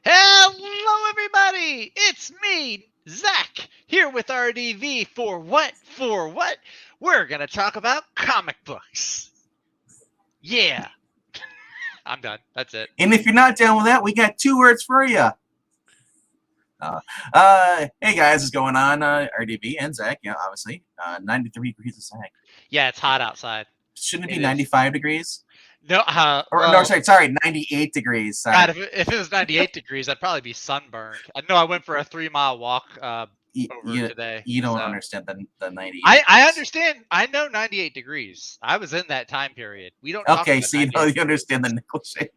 Hello, everybody! It's me, Zach, here with RDV for what? For what? We're gonna talk about comic books. Yeah, I'm done. That's it. And if you're not down with that, we got 2 words for you. Hey guys, what's going on? RDV and Zach, obviously. 93 degrees of Zach. Yeah, it's hot outside. Shouldn't it be 95 degrees? No, No, sorry, 98 degrees. Sorry. God, if it was 98 degrees, I'd probably be sunburned. I know I went for a 3-mile walk over today. You don't understand the 98. I understand. I know 98 degrees. I was in that time period. We don't. Okay, so you understand the nickel shape.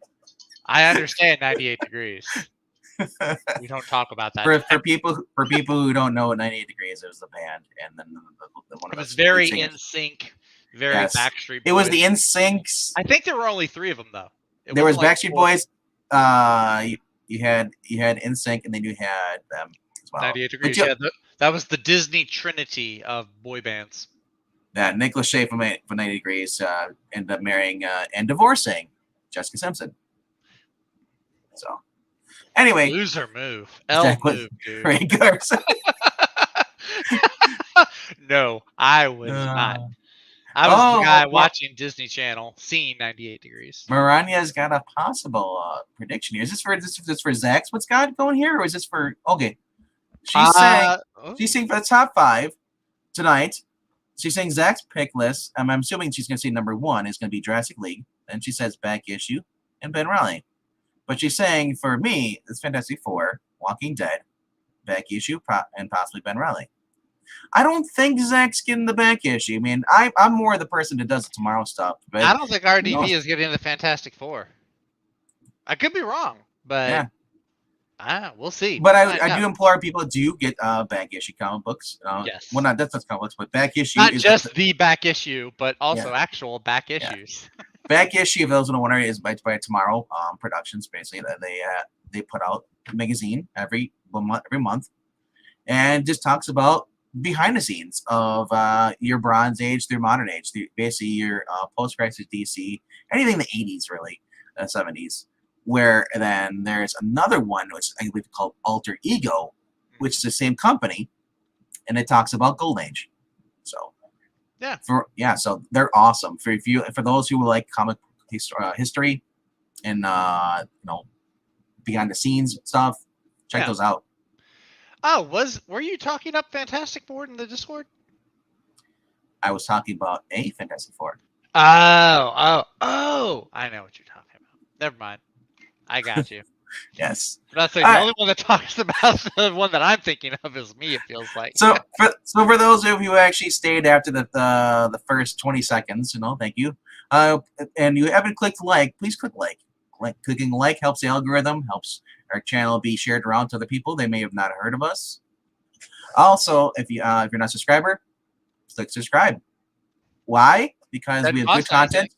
I understand 98 degrees. We don't talk about that. For people who don't know what 98 degrees is, the band, and then the one of it was very in sync, very Backstreet Boys. It was the In Syncs. I think there were only 3 of them though. There was Backstreet Boys. You had In Sync, and then you had them as well. 98 degrees. Yeah, that was the Disney trinity of boy bands. That Nick Lachey from 90 Degrees ended up marrying and divorcing Jessica Simpson. So, anyway, loser move. Move, dude. Ray Garza. No, I was not. I was the guy watching Disney Channel, seeing 98 degrees. Mariah's got a possible prediction here. Is this for Zach's What's God going here, or is this for She's saying for the top 5 tonight. She's saying Zach's pick list. I'm assuming she's going to say number 1 is going to be Jurassic League. Then she says Back Issue and Ben Reilly. But she's saying for me, it's Fantastic Four, Walking Dead, Back Issue, and possibly Ben Reilly. I don't think Zach's getting the Back Issue. I mean, I'm more the person that does the tomorrow stuff. But I don't think RDV is getting the Fantastic Four. I could be wrong, but we'll see. But I do implore people to do get Back Issue comic books. Yes. Well, not that's comic books, but Back Issue. Not just the Back Issue, but also actual back issues. Back Issue, if those who don't wonder, is by Tomorrow Productions. Basically, they put out a magazine every month, and just talks about behind the scenes of your Bronze Age through modern age, basically your post-crisis DC, anything in the 80s, really, 70s. Where then there's another one, which I believe called Alter Ego, which is the same company, and it talks about Golden Age. So so they're awesome for those who like comic history and behind the scenes stuff. Check those out. Oh, were you talking up Fantastic Four in the Discord? I was talking about a Fantastic Four. Oh! I know what you're talking about. Never mind. I got you. Yes. That's the only one that talks about the one that I'm thinking of is me. It feels like. So for those of you who actually stayed after the first 20 seconds, thank you. And you haven't clicked like, please click like. Clicking like helps the algorithm, helps our channel be shared around to other people. They may have not heard of us. Also, if you're not a subscriber, click subscribe. Why? Because we have good content.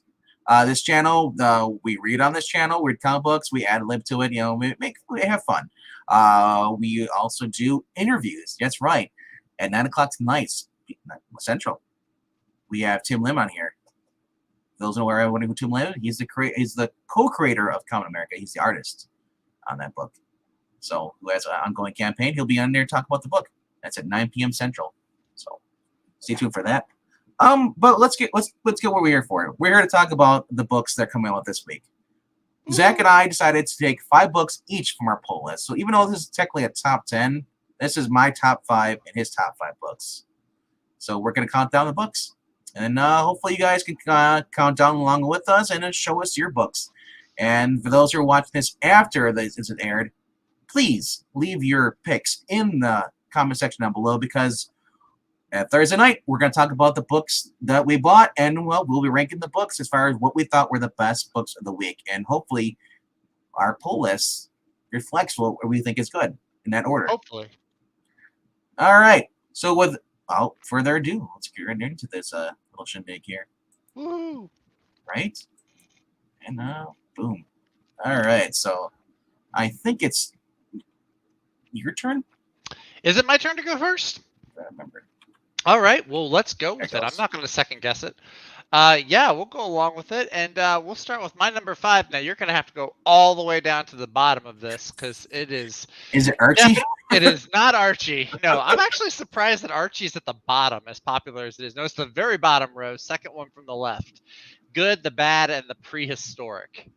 This channel, we read on this channel. We read comic books. We add a lib to it. We have fun. We also do interviews. That's right. At 9 o'clock tonight, Central, we have Tim Lim on here. Those who know who Tim Lim is, he's the co-creator of Comic America. He's the artist on that book. So, who has an ongoing campaign? He'll be on there to talk about the book. That's at 9 p.m. Central. So, stay tuned for that. But let's get what we're here for. We're here to talk about the books that are coming out this week. Zach and I decided to take 5 books each from our pull list. So even though this is technically a top 10, this is my top 5 and his top 5 books. So we're going to count down the books. And hopefully you guys can count down along with us and show us your books. And for those who are watching this after this is aired, please leave your picks in the comment section down below, because Thursday night, we're going to talk about the books that we bought, and we'll be ranking the books as far as what we thought were the best books of the week. And hopefully our pull list reflects what we think is good in that order. Hopefully. All right. So without further ado, let's get right into this little shindig here. Woo! Right? And boom. All right. So I think it's your turn. Is it my turn to go first? I remember. All right, well, let's go with it. I'm not going to second guess it. Yeah, we'll go along with it, and we'll start with my number 5. Now you're gonna have to go all the way down to the bottom of this because it is Is it Archie? definitely. It is not Archie. No, I'm actually surprised that Archie's at the bottom, as popular as it is. No, it's the very bottom row, second one from the left. Good, the bad, and the prehistoric.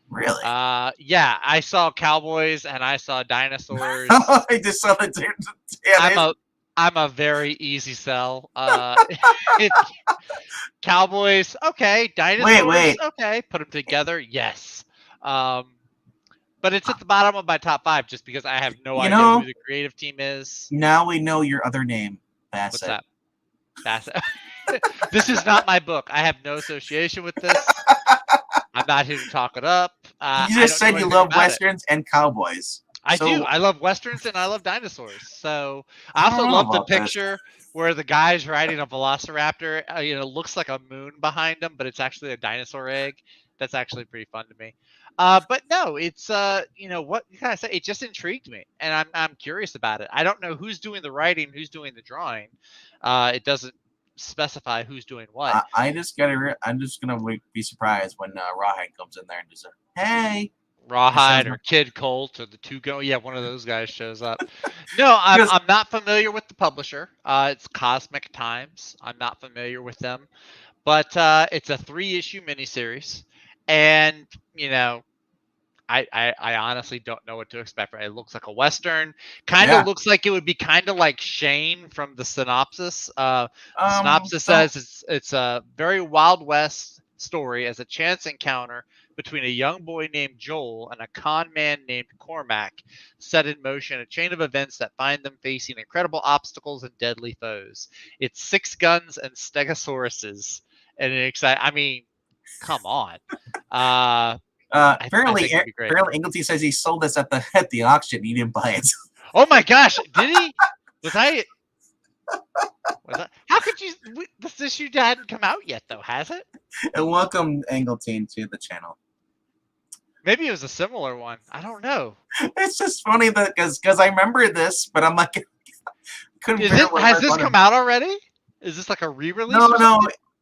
Really? Yeah, I saw cowboys and I saw dinosaurs. I just saw the yeah, I'm a very easy sell. It, cowboys, okay. Dinosaurs, wait. okay. Put them together, yes. But it's at the bottom of my top 5 just because I have no idea who the creative team is. Now we know your other name, Bassett. What's that? Bassett. This is not my book. I have no association with this. I'm not here to talk it up. You just said you love westerns and cowboys. I do. I love westerns and I love dinosaurs. So I also love the picture where the guy's riding a velociraptor. Looks like a moon behind him, but it's actually a dinosaur egg. That's actually pretty fun to me. But no, it's what can I say? It just intrigued me, and I'm curious about it. I don't know who's doing the writing, who's doing the drawing. It doesn't specify who's doing what. I'm just gonna be surprised when Rawhide comes in there and just hey. Rawhide or Kid Colt or the Two Go. Yeah, one of those guys shows up. No, I'm not familiar with the publisher. It's Cosmic Times. I'm not familiar with them, but it's a 3-issue miniseries, and I honestly don't know what to expect. It looks like a western. Kind of looks like it would be kind of like Shane from the synopsis. Synopsis says it's a very Wild West story as a chance encounter between a young boy named Joel and a con man named Cormac set in motion a chain of events that find them facing incredible obstacles and deadly foes. It's 6 guns and stegosauruses, and I mean, come on. Apparently Ingleton says he sold this at the auction. He didn't buy it. Oh my gosh, did he? How could you? This issue hadn't come out yet, though, has it? And welcome Angleton to the channel. Maybe it was a similar one. I don't know. It's just funny that because I remember this, but I'm like, has this come out already? Is this like a re-release?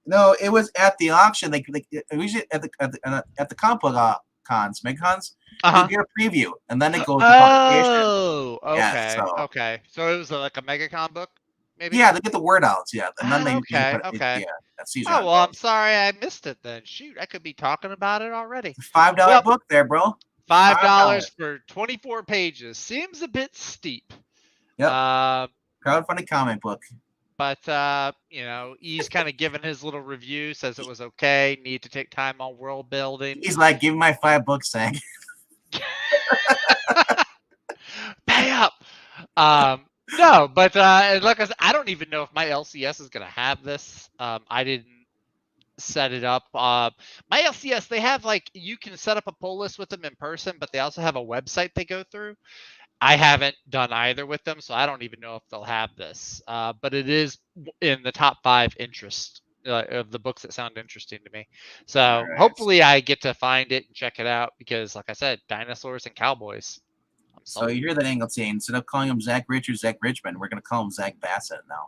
No. It was at the auction. They usually at the comic book cons, MegCons. You get a preview, and then it goes to publication. Oh, okay, yeah, okay. So it was like a MegaCon book, maybe. Yeah, they get the word out. Yeah, and then they okay. Oh well, I'm sorry I missed it then. Shoot, I could be talking about it already. $5 book there, bro. $5 for 24 pages seems a bit steep. Yep. Crowdfunding comic book. But he's kind of given his little review, says it was okay. Need to take time on world building. He's like, give me my $5, Zach. Pay up. No, but like I said, I don't even know if my LCS is gonna have this. I didn't set it up. My LCS, they have you can set up a pull list with them in person, but they also have a website they go through. I haven't done either with them, so I don't even know if they'll have this. But it is in the top 5 interest of the books that sound interesting to me. So hopefully I get to find it and check it out because, like I said, dinosaurs and cowboys. So you hear that, Angleton? Instead of calling him Zach Rich or Zach Richmond, we're going to call him Zach Bassett now.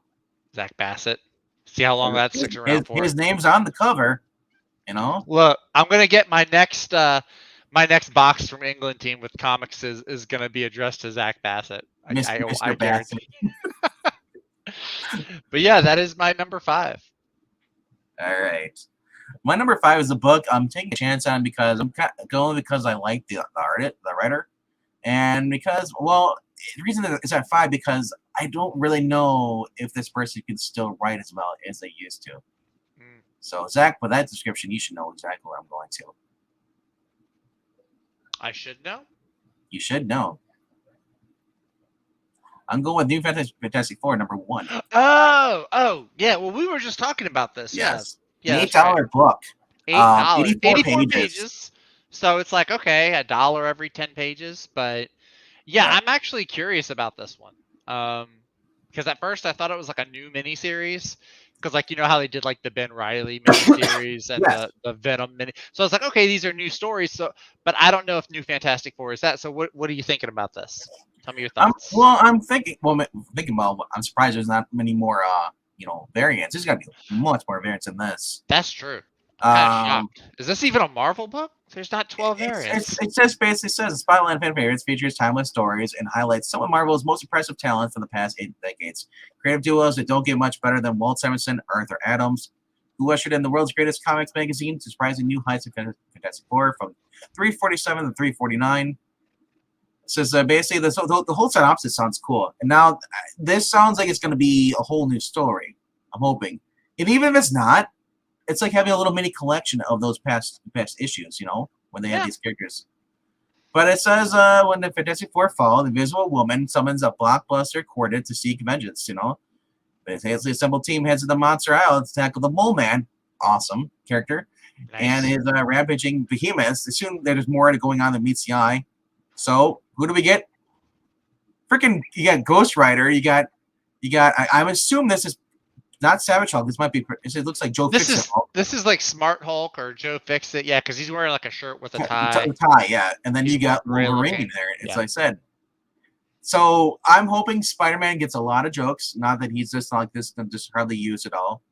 Zach Bassett. See how long that sticks around for. His name's on the cover, Look, I'm going to get my next box from England team with comics is going to be addressed to Zach Bassett. I guarantee. But yeah, that is my number 5. All right. My number 5 is a book I'm taking a chance on because I like the writer. And because, the reason that it's at 5 because I don't really know if this person can still write as well as they used to. So, Zach, with that description, you should know exactly what I'm going to. I should know? You should know. I'm going with New Fantastic Four, number 1. Oh, yeah. Well, we were just talking about this. Yes. An $8 book. $8. 84 pages. So it's like, okay, $1 every 10 pages. But yeah, I'm actually curious about this one. Because at first I thought it was like a new miniseries. Because how they did the Ben Reilly miniseries and the Venom mini. So I was like, okay, these are new stories. So, but I don't know if New Fantastic Four is that. So what are you thinking about this? Tell me your thoughts. I'm surprised there's not many more variants. There's got to be much more variants than this. That's true. I'm kind of Um, shocked. Is this even a Marvel book? There's not 12 It's, variants. it just basically says Spotlight Fan Favorites features timeless stories and highlights some of Marvel's most impressive talent from the past 8 decades. Creative duos that don't get much better than Walt Simonson, Arthur Adams, who ushered in the world's greatest comics magazine to surprising new heights of Fantastic Four from 347 to 349. It says basically the whole synopsis sounds cool. And now this sounds like it's going to be a whole new story. I'm hoping. And even if it's not, it's like having a little mini collection of those past issues, when they had these characters. But it says when the Fantastic Four fall, the Invisible Woman summons a blockbuster quartet to seek vengeance, The hastily assembled team heads to the Monster Isle to tackle the Mole Man, awesome character, and his rampaging behemoths. Soon there's more going on than meets the eye. So who do we get? Freaking, you got Ghost Rider. You got. I'm assuming this is not Savage Hulk. This might be. It looks like Joe Fixit. This is like Smart Hulk or Joe Fixit. Yeah, because he's wearing like a shirt with a tie. Yeah. And then you got Wolverine there. As I said. So I'm hoping Spider-Man gets a lot of jokes. Not that he's just like this, just hardly used at all.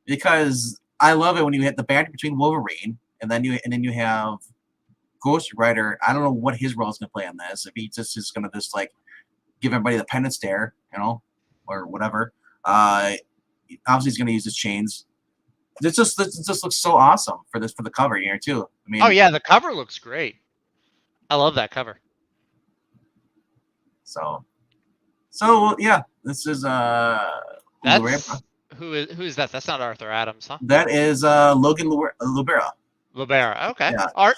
Because I love it when you hit the banter between Wolverine and then you have Ghost Rider. I don't know what his role is going to play in this. If he just is going to just like give everybody the penance stare, or whatever. Obviously, he's going to use his chains. This just looks so awesome for the cover here too. I mean, oh yeah, the cover looks great. I love that cover. So yeah, this is That's who is that? That's not Arthur Adams, huh? That is Logan Lubera. Lubera, okay. Yeah. Art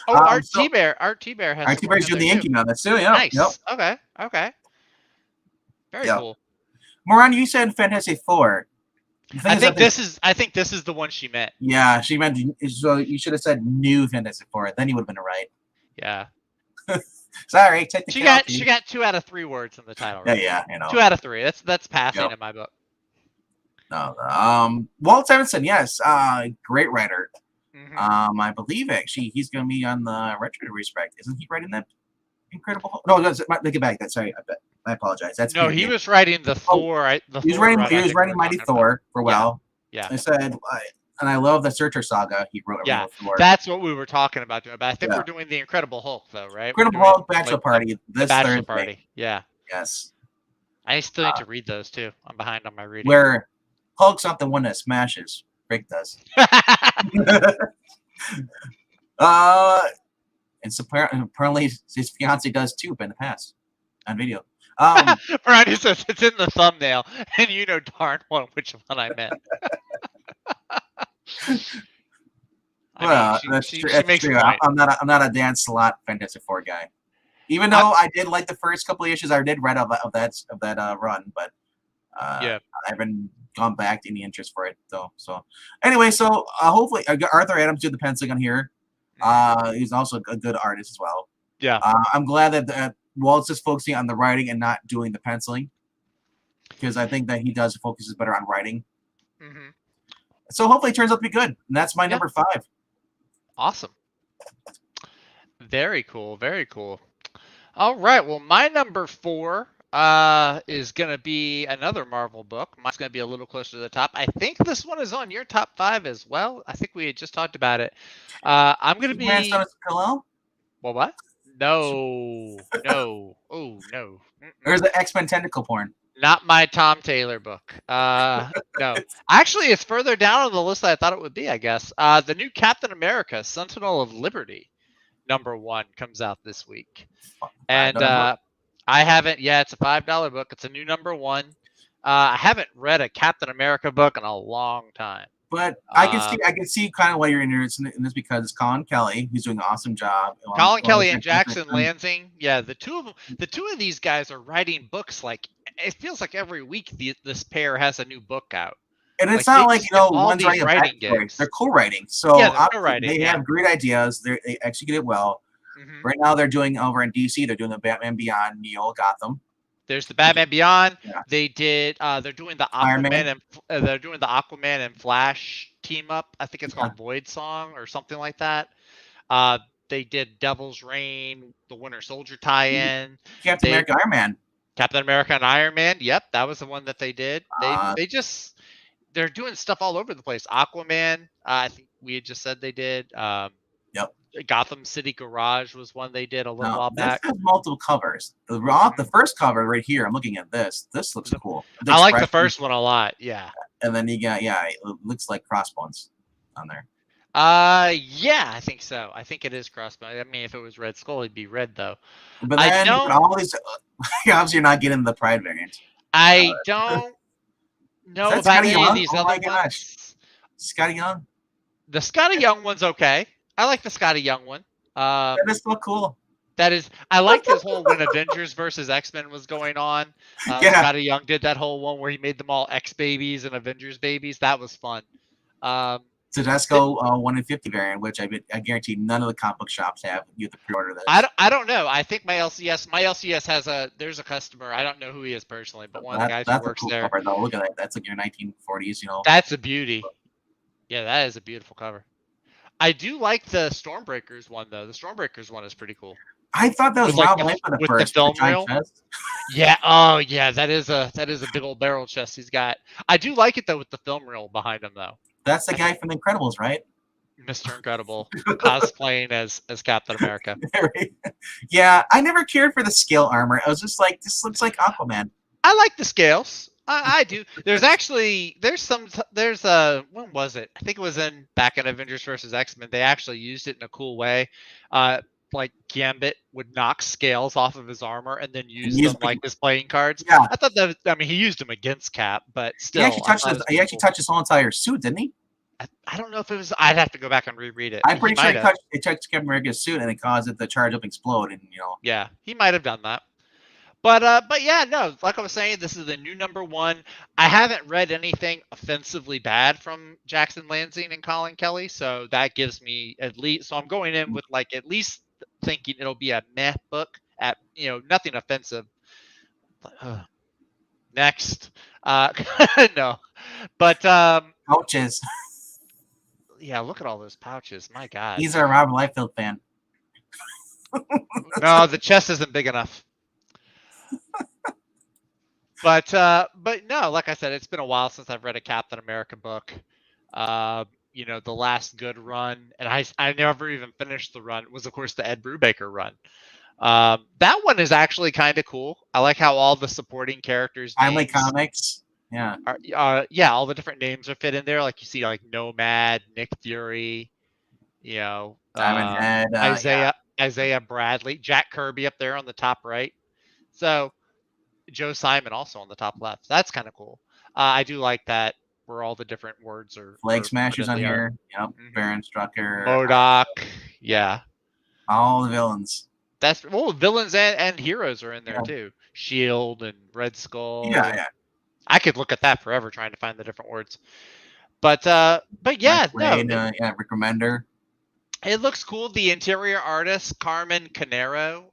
T-Bear. Art T-Bear has. Art T-Bear's doing the inking on this too. Yeah. Nice. Yep. Okay. Very cool. Moran, you said Fantastic Four. I think this is the one she meant. Yeah, she meant. So you should have said New Fantastic Four. Then you would have been right. Yeah. Sorry, she got 2 out of 3 words in the title. Right? Yeah. 2 out of 3. That's passing in my book. No. Walt Simonson, yes, great writer. Mm-hmm. I believe actually he's going to be on the Retro Respect. Isn't he writing that Incredible Hulk? No, that's take it back. That's sorry. I apologize. That's he was writing the Thor. He was writing Mighty Thor for a while. Yeah. I said, and I love the Searcher saga. He wrote. Yeah, that's what we were talking about. But I think we're doing the Incredible Hulk though, right? Incredible Hulk Bachelor Party. This Bachelor Thursday. Party. Yeah. Yes. I still need to read those too. I'm behind on my reading. Where Hulk's not the one that smashes. Rick does. And so apparently his fiance does too, but in the past on video. Brian says it's in the thumbnail, and you know darn well which one I meant. That's true. I'm not a Dan Slott Fantastic Four guy. Even though I did like the first couple of issues, I did read of that run, but I haven't gone back to any interest for it though. So anyway, hopefully Arthur Adams did the penciling on here. He's also a good artist as well. Yeah. I'm glad that Walt's is focusing on the writing and not doing the penciling, because I think that he focuses better on writing. Mm-hmm. So hopefully it turns out to be good. And that's my number 5. Awesome. Very cool. Very cool. All right. Well, my number 4 is going to be another Marvel book. Mine's going to be a little closer to the top. I think this one is on your top 5 as well. I think we had just talked about it. I'm going to be... Well, what? No. Oh, no. There's the X-Men tentacle porn. Not my Tom Taylor book. No. Actually, it's further down on the list than I thought it would be, I guess. The new Captain America, Sentinel of Liberty, number 1, comes out this week. And I haven't, it's a $5 book. It's a new number 1. I haven't read a Captain America book in a long time. But I can see kind of why you're interested in this, because it's Colin Kelly, who's doing an awesome job. Colin Kelly and Jackson Lansing. Yeah, the two of these guys are writing books like, it feels like every week this pair has a new book out. And it's not like, one's writing gigs. They're co-writing. So they have great ideas. They execute it well. Mm-hmm. Right now they're doing over in DC, they're doing the Batman Beyond Neo Gotham. There's the Batman Beyond. Yeah. They did. They're doing the Aquaman and Flash team up. I think it's called Void Song or something like that. They did Devil's Reign, the Winter Soldier tie-in. Captain America, Iron Man. Captain America and Iron Man. Yep, that was the one that they did. Uh, They're doing stuff all over the place. Aquaman, I think we had just said they did. yep. Gotham City Garage was one they did a little Now while this back. has multiple covers. The first cover right here. I'm looking at this. This looks cool. I like the first one a lot. Yeah. And then you got it looks like Crossbones on there. Yeah, I think so. I think it is Crossbones. I mean, if it was Red Skull, it'd be red though. But then all these, obviously, you're not getting the Pride variant. I don't know about any of these other ones. Scotty Young. The Scotty Young one's okay. I like the Scotty Young one. That is so cool. I liked his whole when Avengers versus X-Men was going on. Scotty Young did that whole one where he made them all X-babies and Avengers babies. That was fun. Tedesco 1 in 50 variant, which I guarantee none of the comic book shops have. You have to pre-order this. I don't know. I think my LCS has there's a customer. I don't know who he is personally, but one of the guys who works there. Cover, though. Look at that. That's like your 1940s, That's a beauty. Yeah, that is a beautiful cover. I do like the Stormbreakers one though. The Stormbreakers one is pretty cool. I thought that was Rob Liefeld at first. The film reel. Yeah. Oh, yeah. That is a big old barrel chest he's got. I do like it though with the film reel behind him though. That's the guy from The Incredibles, right? Mr. Incredible cosplaying as Captain America. Yeah, I never cared for the scale armor. I was just like, this looks like Aquaman. I like the scales. I do. There's when was it? I think it was back in Avengers versus X-Men. They actually used it in a cool way. Like Gambit would knock scales off of his armor and then use them like his playing cards. Yeah. I thought that. I mean, he used them against Cap, but still. He actually touched his whole entire suit, didn't he? I don't know if it was. I'd have to go back and reread it. I'm pretty sure it touched Captain America's suit and it caused it to charge up and explode, and Yeah, he might have done that. But yeah, no, like I was saying, this is the new #1. I haven't read anything offensively bad from Jackson Lansing and Colin Kelly, so that gives me at least. So I'm going in with like at least thinking it'll be a meh book at nothing offensive. Next, no, but pouches. Yeah, look at all those pouches. My God, he's a Rob Liefeld fan. No, the chest isn't big enough. But no, like I said, it's been a while since I've read a Captain America book. The last good run, and I never even finished the run, was of course the Ed Brubaker run. That one is actually kind of cool. I like how all the supporting characters Timely Comics. Yeah. All the different names are fit in there. Like you see like Nomad, Nick Fury, Diamond Head, Isaiah Bradley, Jack Kirby up there on the top right. So Joe Simon also on the top left. That's kind of cool. I do like that where all the different words are. Flag Smashers on here. Yep. Mm-hmm. Baron Strucker. MODOK. Yeah. All the villains. Villains and heroes are in there too. Shield and Red Skull. Yeah. I could look at that forever trying to find the different words. But yeah, Rick Remender. It looks cool. The interior artist, Carmen Canero.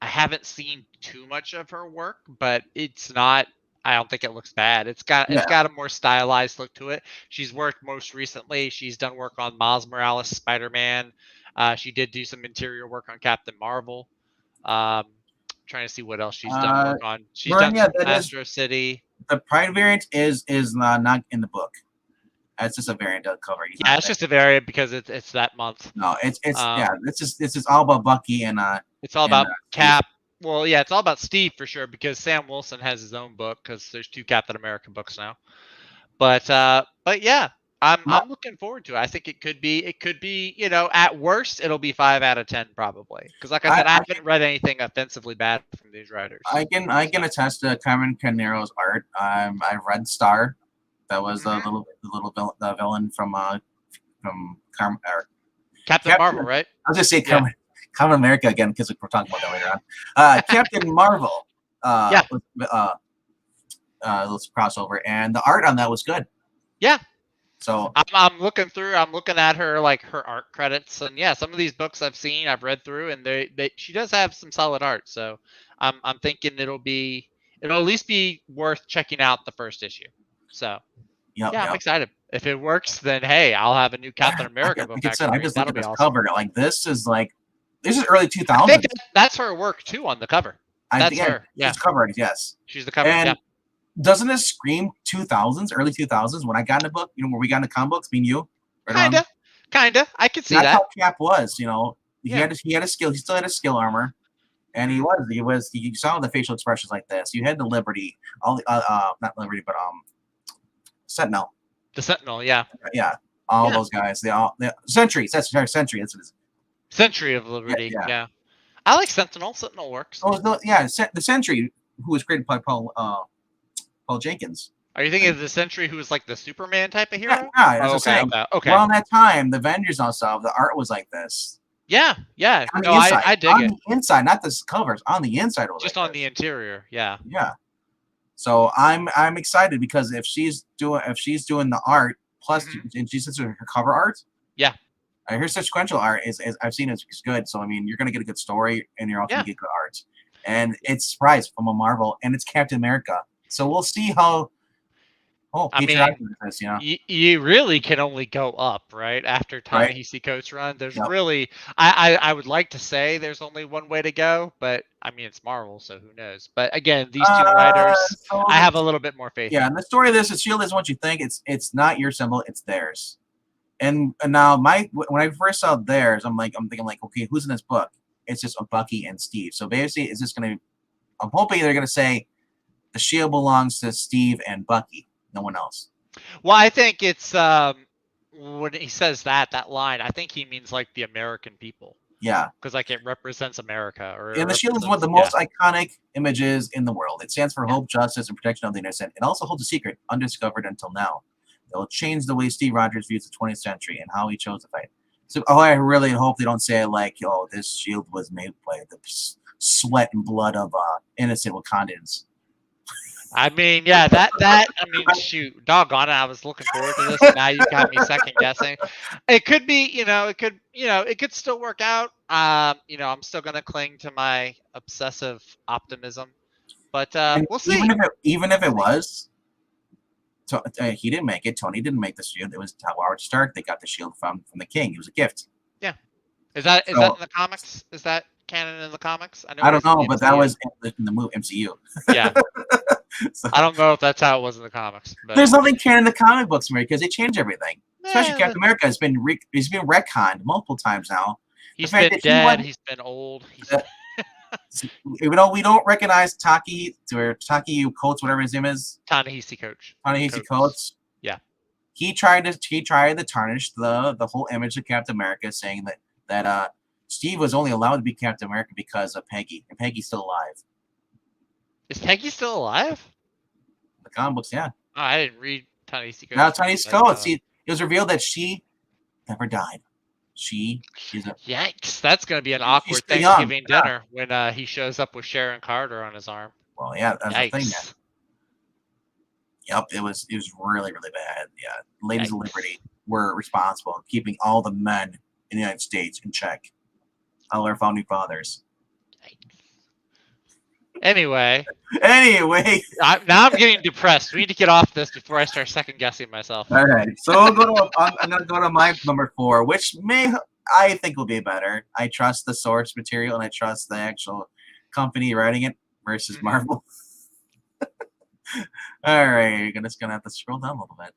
I haven't seen too much of her work, but it's not. I don't think it looks bad. It's got a more stylized look to it. She's worked most recently. She's done work on Miles Morales, Spider-Man. She did do some interior work on Captain Marvel. Trying to see what else she's done work on. She's done Astro City. The Pride variant is not in the book. That's just a variant cover. It's just a variant because it's that month. No, it's this is all about Bucky and it's all about Cap. Steve. Well, yeah, it's all about Steve for sure because Sam Wilson has his own book because there's 2 Captain America books now. But yeah, I'm looking forward to it. I think it could be at worst it'll be 5 out of 10 probably because like I said, I haven't read anything offensively bad from these writers. I can attest to Carmen Canero's art. I read Star. That was the villain from Captain Marvel, right? I was just say Captain America again because we're talking about that later on. Captain Marvel. Let's crossover, and the art on that was good. Yeah. So I'm looking through. I'm looking at her her art credits, and yeah, some of these books I've read through, and she does have some solid art. So I'm thinking it'll at least be worth checking out the first issue. So I'm excited. If it works, then hey, I'll have a new Captain America book. Like I said, I just looked at this cover. Like this is early 2000s. I think that's her work too on the cover. That's her. Yeah, she's the cover artist. Yes, she's the cover. and Yeah, doesn't this scream 2000s, early 2000s when I got in the book? You know, where we got in the comic books, me and you, right on. kinda. I could see That's that. how Cap was. You know, Yeah. he had a skill. He still had a skill armor. And he you saw the facial expressions like this. You had the Liberty, all the not Liberty, but Sentinel. The Sentinel, yeah. Yeah, all those guys. The Sentry. That's Sentry. That's what it is. Sentry of Liberty. Yeah. Yeah. I like Sentinel. Sentinel works. Oh, the Sentry, who was created by Paul Jenkins. Are you thinking of the Sentry who was like the Superman type of hero? Yeah, that's what I'm saying. Okay. Around that time, the Avengers and stuff, the art was like this. Yeah. On the No, inside, I dig on it. the inside, not the covers. On the inside, Just on the interior. Yeah. Yeah. So I'm excited because if she's doing the art plus and she's doing her cover art. Yeah. Her sequential art is I've seen is good. So I mean, you're gonna get a good story and you're also gonna get good art. And it's a surprise from a Marvel and it's Captain America. So we'll see how. Oh, I mean, this, you know, you really can only go up, right? After Ta-Nehisi Coates run, there's really, I would like to say there's only one way to go, but I mean it's Marvel, so who knows? But again, these two writers, I have a little bit more faith. Yeah, and the story of this is Shield isn't what you think. It's not your symbol, it's theirs. And now when I first saw theirs, I'm thinking like, okay, who's in this book? It's just Bucky and Steve. So basically, is this gonna? I'm hoping they're gonna say the Shield belongs to Steve and Bucky. No one else. Well, I think it's when he says that line, I think he means like the American people. Yeah, because like it represents America. And the shield is one of the most iconic images in the world. It stands for hope, justice, and protection of the innocent. It also holds a secret undiscovered until now. It will change the way Steve Rogers views the 20th century and how he chose to fight. So, I really hope they don't say like, "Oh, this shield was made by the sweat and blood of innocent Wakandans." I mean, yeah, I mean, shoot, doggone it, I was looking forward to this, and now you got me second guessing. It could be, it could still work out. I'm still gonna cling to my obsessive optimism, but we'll see. Even if it was, he didn't make it. Tony didn't make the shield. It was Howard Stark. They got the shield from the king. It was a gift. Yeah, is that in the comics? Is that canon in the comics? I don't know, but that was in the movie MCU. Yeah. So, I don't know if that's how it was in the comics. But. There's nothing canon in the comic books, Mary, because they change everything. Especially Captain America has been retconned multiple times now. He's been dead. He's been old. Even though we don't recognize Taki Coates, whatever his name is, Ta-Nehisi Coates. Yeah, he tried to tarnish the whole image of Captain America, saying that Steve was only allowed to be Captain America because of Peggy, and Peggy's still alive. Is Peggy still alive? The comic books, yeah. Oh, I didn't read Ta-Nehisi Coates. Now Ta-Nehisi Coates. It was revealed that she never died. Yikes! That's going to be an awkward Thanksgiving dinner when he shows up with Sharon Carter on his arm. Well, yeah, that's the thing. Yep, it was really, really bad. Yeah, Ladies of Liberty were responsible for keeping all the men in the United States in check. All our founding fathers. Anyway, now I'm getting depressed. We need to get off this before I start second guessing myself. All right, so I'm gonna go to my number 4, which I think will be better. I trust the source material and I trust the actual company writing it versus Marvel. All right, you're just gonna have to scroll down a little bit.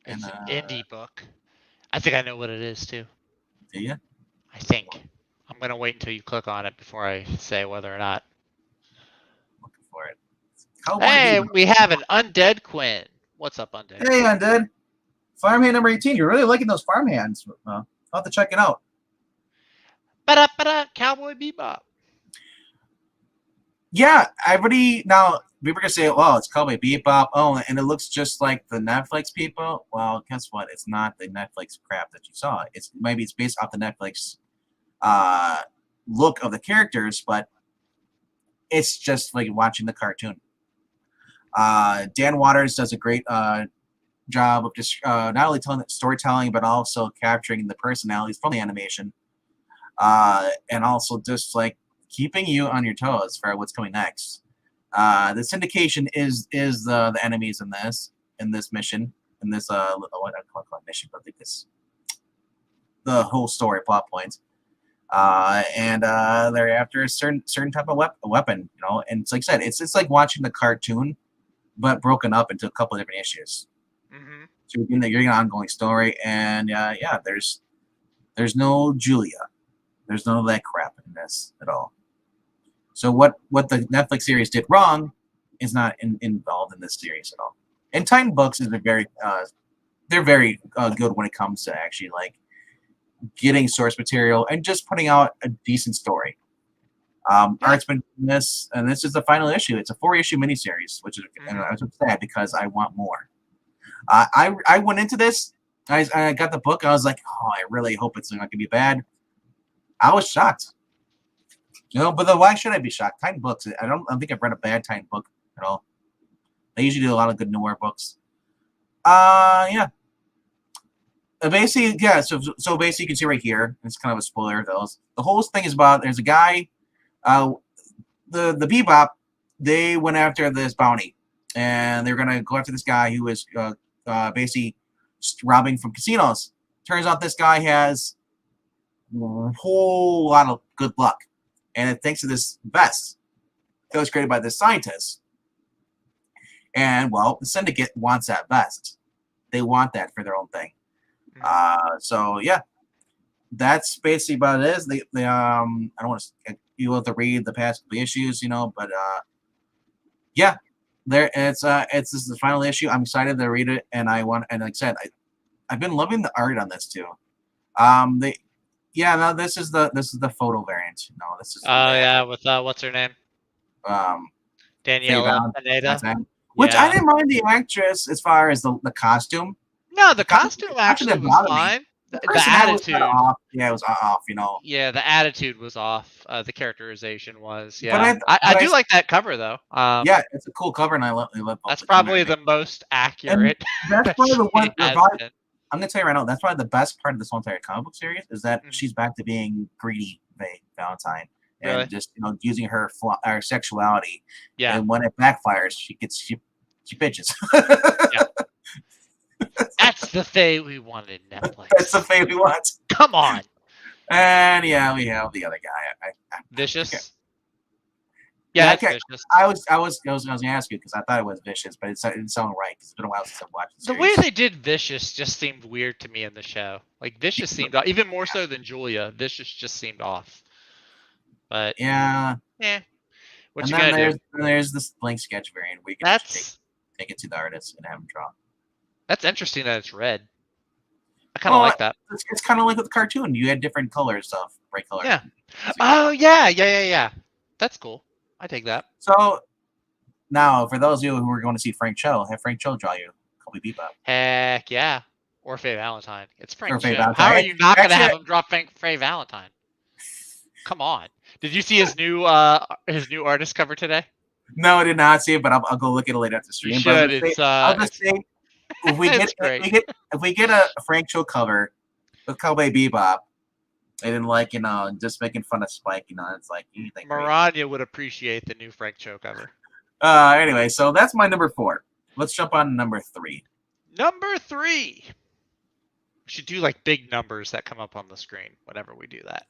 It's an indie book. I think I know what it is too. Do you? I think. I'm gonna wait until you click on it before I say whether or not. For it. Hey, we have an Undead Quinn. What's up, Undead? Hey, Undead. Farmhand number 18. You're really liking those farmhands. I'll have to check it out. Ba-da-ba-da, Cowboy Bebop. Yeah, now people are gonna say, "Oh, it's Cowboy Bebop." Oh, and it looks just like the Netflix people. Well, guess what? It's not the Netflix crap that you saw. Maybe it's based off the Netflix look of the characters, but it's just like watching the cartoon. Dan Waters does a great job of just not only telling the storytelling, but also capturing the personalities from the animation, and also just like keeping you on your toes for what's coming next. The syndication is the enemies in this mission, in this what I call it mission, but like this, the whole story plot points. and they're after a certain type of weapon, you know. And it's like I said, it's like watching the cartoon, but broken up into a couple of different issues. Mm-hmm. So you're getting an ongoing story, and yeah, there's no Julia, there's none of that crap in this at all. So what the Netflix series did wrong is not involved in this series at all. And Titan Books is they're very good when it comes to actually like getting source material and just putting out a decent story. Art's been doing this, and this is the final issue. It's a 4-issue miniseries, which is and I was sad because I want more. I went into this. I got the book. I was like, oh, I really hope it's not going to be bad. I was shocked. You know, but then why should I be shocked? Titan Books. I don't think I've read a bad Titan book at all. They usually do a lot of good noir books. Yeah. Basically, yeah. So basically, you can see right here. It's kind of a spoiler of those. The whole thing is about there's a guy. The Bebop. They went after this bounty, and they're gonna go after this guy who is basically robbing from casinos. Turns out this guy has a whole lot of good luck, and it thanks to this vest that was created by this scientist. And well, the syndicate wants that vest. They want that for their own thing. So yeah, that's basically about it. Is they I don't want to you have to read the past couple issues, you know, but yeah, there it's this is the final issue. I'm excited to read it, and like I said, I've been loving the art on this too. No, this is the photo variant. No, this is with what's her name? Daniela Pineda. Which I didn't mind the actress as far as the costume. No, the costume actually was fine. The attitude, off. Yeah, it was off. You know. Yeah, the attitude was off. The characterization was. Yeah, but I do like that cover though. Yeah, it's a cool cover, and I love. That's probably the most accurate. And that's probably the one. I'm gonna tell you right now. That's probably the best part of this whole entire comic book series is that she's back to being greedy, Valentine, and just using her sexuality. Yeah. And when it backfires, she bitches. Yeah. That's the Fae we wanted, Netflix. That's the Fae we want. Come on. And yeah, we have the other guy. Vicious. Okay. Yeah, Vicious. I was gonna ask you because I thought it was Vicious, but it didn't sound right because it's been a while since I've watched the series. The way they did Vicious just seemed weird to me in the show. Like Vicious seemed off, even more so than Julia. Vicious just seemed off. But yeah. What you gonna do? There's this blank sketch variant where you can take it to the artist and have him draw. That's interesting that it's red. I kind of like that. It's kind of like with the cartoon. You had different colors of bright color. Yeah. Oh yeah. That's cool. I take that. So now, for those of you who are going to see Frank Cho, have Frank Cho draw you Kobe Bebop. Heck yeah. Or Faye Valentine. It's Frank Cho. Valentine. How are you not going to have him draw Faye Valentine? Come on. Did you see his new artist cover today? No, I did not see it, but I'll go look at it later after the stream. You should. I'll just say, if we get a Frank Cho cover with Cowboy Bebop, and then just making fun of Spike, it's like Maranya would appreciate the new Frank Cho cover. Anyway, so that's my number 4. Let's jump on number 3. Number 3. We should do like big numbers that come up on the screen whenever we do that.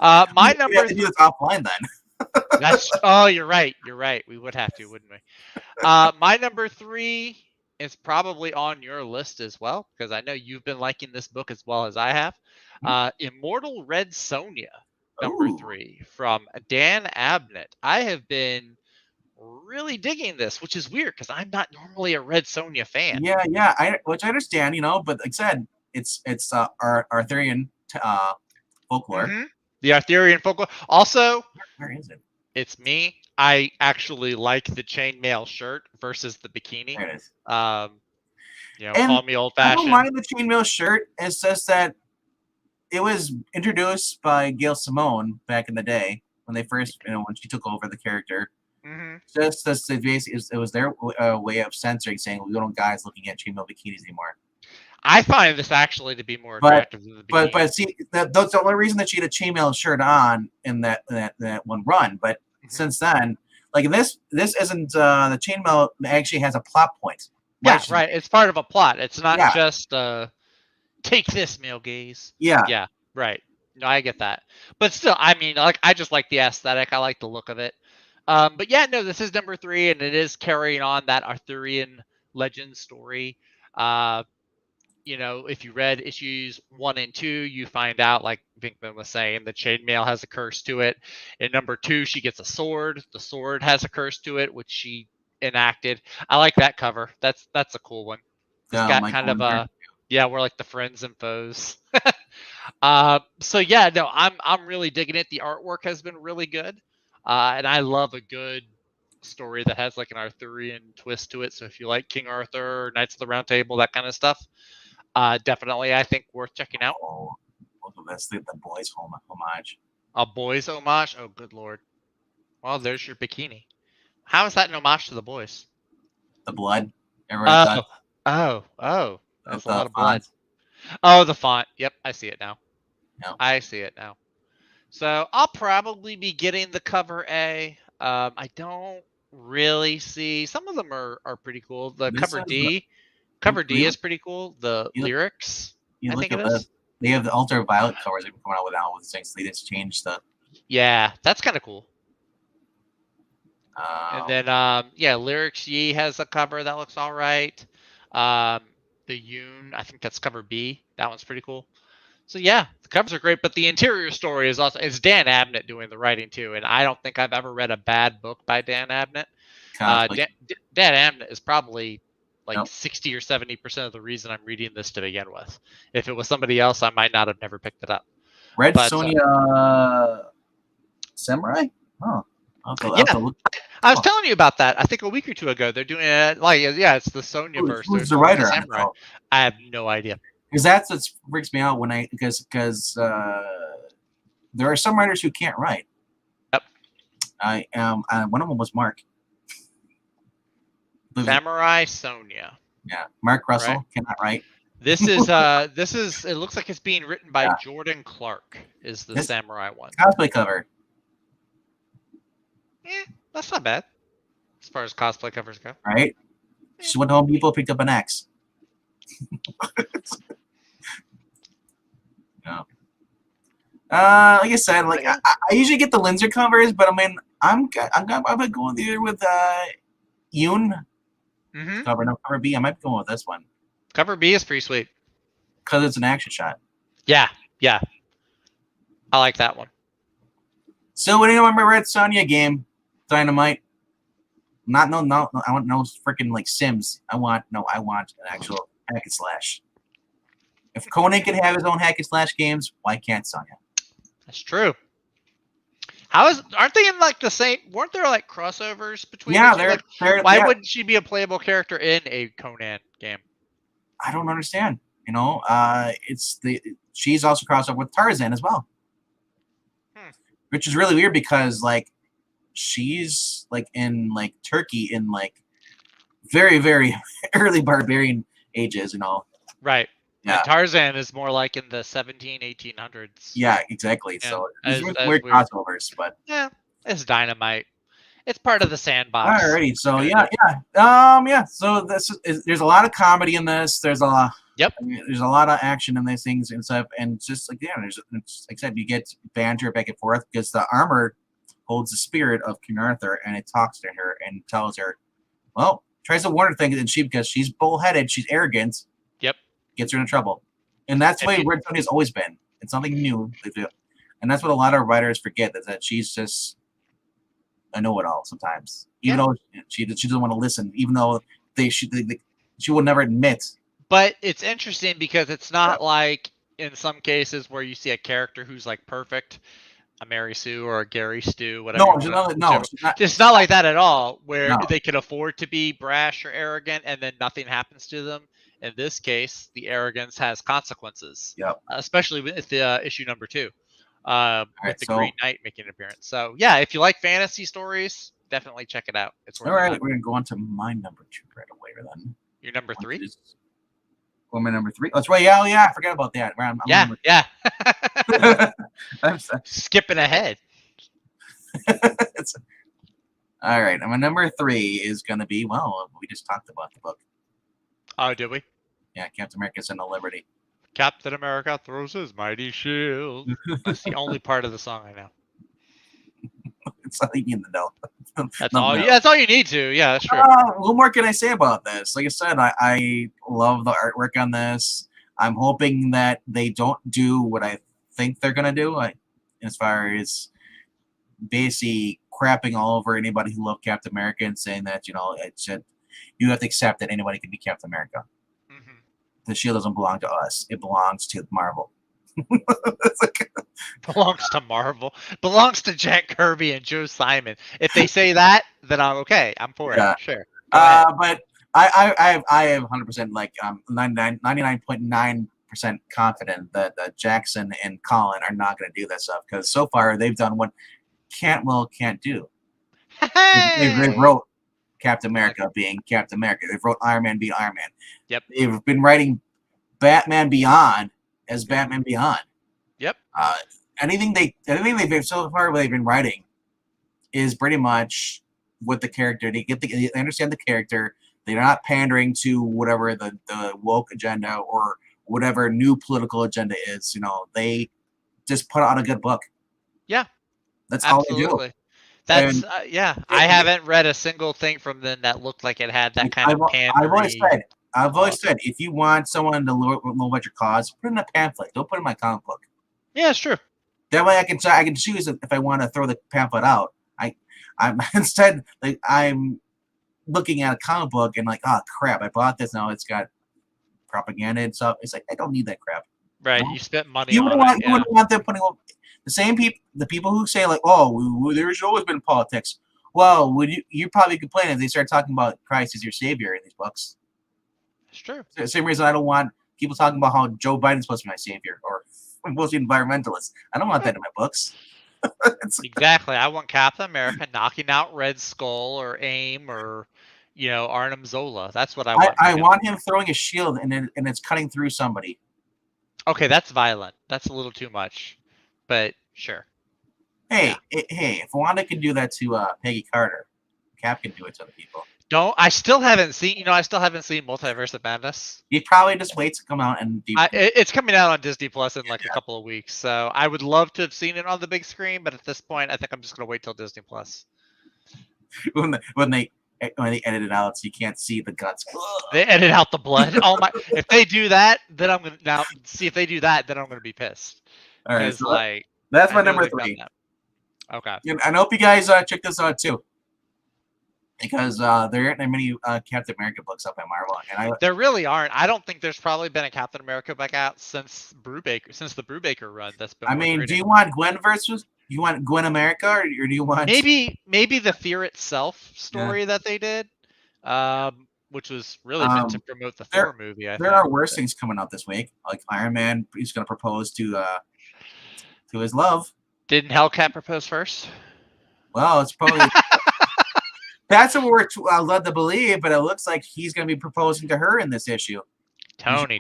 My number. We have to do this offline then. You're right. We would have to, wouldn't we? My number 3 is probably on your list as well, because I know you've been liking this book as well as I have. Immortal Red Sonja, number 3, from Dan Abnett. I have been really digging this, which is weird because I'm not normally a Red Sonja fan. Yeah. Which I understand, but like I said, it's Arthurian folklore. Mm-hmm. The Arthurian folklore. Also, where is it? It's me. I actually like the chainmail shirt versus the bikini. There it is. Call me old fashioned. I don't mind the chainmail shirt. It's just that it was introduced by Gail Simone back in the day when they first, when she took over the character. Mm-hmm. It was their way of censoring, saying we don't want guys looking at chainmail bikinis anymore. I find this actually to be more attractive than the bikini. But see, that's the only reason that she had a chainmail shirt on in that one run. But since then, like this isn't the chainmail actually has a plot point. Yeah, right. It's part of a plot. It's not just take this, male gaze. Yeah. Yeah. Right. No, I get that. But still, I mean, like, I just like the aesthetic. I like the look of it. But yeah, no, this is number 3, and it is carrying on that Arthurian legend story. Uh, if you read issues 1 and 2, you find out, like Vinkman was saying, the chainmail has a curse to it. In number 2, she gets a sword. The sword has a curse to it, which she enacted. I like that cover. That's a cool one. It's got Like kind of we're like the friends and foes. So yeah, no, I'm really digging it. The artwork has been really good, and I love a good story that has like an Arthurian twist to it. So if you like King Arthur, Knights of the Round Table, that kind of stuff, definitely I think worth checking out. Oh, that's the boys' homage. A boys' homage? Oh, good lord! Well, there's your bikini. How is that an homage to the boys? The blood. Oh, that's a lot of blood. Font. Oh, the font. Yep, I see it now. Yep. I see it now. So I'll probably be getting the cover A. I don't really see. Some of them are pretty cool. The cover D is pretty cool. The lyrics, I think it is. They have the ultraviolet covers they've been coming out with now with things. They just changed the. Yeah, that's kind of cool. And then Lyrics Ye has a cover that looks all right. The Yoon, I think that's cover B. That one's pretty cool. So yeah, the covers are great, but the interior story is also Dan Abnett doing the writing too, and I don't think I've ever read a bad book by Dan Abnett. Dan Abnett is probably like 60 or 70% of the reason I'm reading this to begin with. If it was somebody else, I might not have never picked it up. Red Sonja Samurai? Oh. I was telling you about that. I think a week or two ago. They're doing it it's the Sonja verse. Who's the writer? I have no idea. Because that's what freaks me out because there are some writers who can't write. Yep. One of them was Mark. Samurai Sonja. Yeah, Mark Russell cannot write. This is it looks like it's being written by Jordan Clark. Is the Samurai one cosplay cover? That's not bad as far as cosplay covers go. Right. She went to Home Depot, picked up an axe. No. Like I said, like I usually get the Linzer covers, but I mean, I'm going either with Yoon cover, no cover B. I might be going with this one. Cover B is pretty sweet because it's an action shot. Yeah, I like that one. So, what do you remember Red Sonja game? Dynamite. No. I want no freaking like Sims. I want an actual hack and slash. If Conan can have his own hack and slash games, why can't Sonja? That's true. Aren't they in like the same? Weren't there like crossovers between? Yeah, they're. Why wouldn't she be a playable character in a Conan game? I don't understand. She's also crossed over with Tarzan as well, which is really weird because like she's like in like Turkey in like very very early barbarian ages, Right. Yeah. And Tarzan is more like in the 1800s. Yeah, exactly. Yeah, so there's weird crossovers, but yeah, it's Dynamite. It's part of the sandbox. Alrighty, so So there's a lot of comedy in this. There's a lot. Yep. There's a lot of action in these things and stuff, and it's just like there's like I said, you get banter back and forth because the armor holds the spirit of King Arthur, and it talks to her and tells her, well, tries to warn her things, and because she's bullheaded, she's arrogant. Yep. Gets her into trouble, and that's the way Red Sonja has always been. It's nothing new, and that's what a lot of writers forget, is that she's just a know-it-all sometimes, even though she doesn't want to listen, even though she will never admit. But it's interesting because it's not like in some cases where you see a character who's like perfect, a Mary Sue or a Gary Stu, whatever. No, it's not like that at all, where they can afford to be brash or arrogant and then nothing happens to them. In this case, the arrogance has consequences. Yep. Especially with the issue number 2, with the Green Knight making an appearance. So yeah, if you like fantasy stories, definitely check it out. It's all right. We're gonna go on to my number 2 right away. Then your number 3. Well, my number 3. That's right. Yeah, I forgot about that. I'm skipping ahead. All right. And my number 3 is gonna be we just talked about the book. Oh, did we? Yeah, Captain America: Son of Liberty. Captain America throws his mighty shield. That's the only part of the song I know. It's all you need to know. That's Nothing all. else. Yeah, that's all you need to. Yeah, that's true. What more can I say about this? Like I said, I love the artwork on this. I'm hoping that they don't do what I think they're gonna do, as far as basically crapping all over anybody who loved Captain America and saying that you have to accept that anybody can be Captain America. Mm-hmm. The shield doesn't belong to us; it belongs to Marvel. Belongs to Marvel. Belongs to Jack Kirby and Joe Simon. If they say that, then I'm okay. I'm for Yeah. it. Sure. Go ahead. But I am 100% 99.9% confident that Jackson and Colin are not going to do that stuff, because so far they've done what can't do. They wrote Captain America being Captain America. They've wrote Iron Man being Iron Man. Yep. They've been writing Batman Beyond as Batman Beyond. Yep. Anything they've so far they've been writing is pretty much with the character. They understand the character. They're not pandering to whatever the woke agenda or whatever new political agenda is. They just put out a good book. Yeah. That's absolutely. all they do. That's I haven't read a single thing from them that looked like it had that kind of pandery. I've always said, if you want someone to know about your cause, put it in a pamphlet. Don't put it in my comic book. Yeah, it's true. That way I can choose if I want to throw the pamphlet out. I'm instead I'm looking at a comic book and like, oh crap, I bought this, now it's got propaganda and stuff. It's like, I don't need that crap. Right, you spent money You on wouldn't it. want them putting the same people, the people who say like, oh, there's always been politics. Well, would you probably complain if they start talking about Christ as your savior in these books? It's true. The same reason I don't want people talking about how Joe Biden's supposed to be my savior or I'm supposed to be environmentalist. I don't want that in my books. Exactly. I want Captain America knocking out Red Skull or AIM or, Arnim Zola. That's what I want. I want him throwing a shield and it's cutting through somebody. Okay, that's violent. That's a little too much, but sure. Hey, if Wanda can do that to Peggy Carter, Cap can do it to other people. I still haven't seen Multiverse of Madness. He probably just waits to come out and it's coming out on Disney Plus in a couple of weeks, so I would love to have seen it on the big screen, but at this point I think I'm just gonna wait till Disney Plus. when they edit it out so you can't see the guts. They edit out the blood. If they do that, then I'm gonna be pissed. All right, so like that's my number 3. Okay. And I hope you guys check this out too, because there aren't that many Captain America books up at Marvel, and there really aren't. I don't think there's probably been a Captain America book out since the Brubaker run. That's been. I mean, do you want Gwen versus? You want Gwen America, or do you want maybe the Fear Itself story that they did, which was really meant to promote the Thor movie. There are worse things coming out this week, like Iron Man. He's going to propose to his love. Didn't Hellcat propose first? Well, it's probably that's what we're led to believe, but it looks like he's going to be proposing to her in this issue. Tony.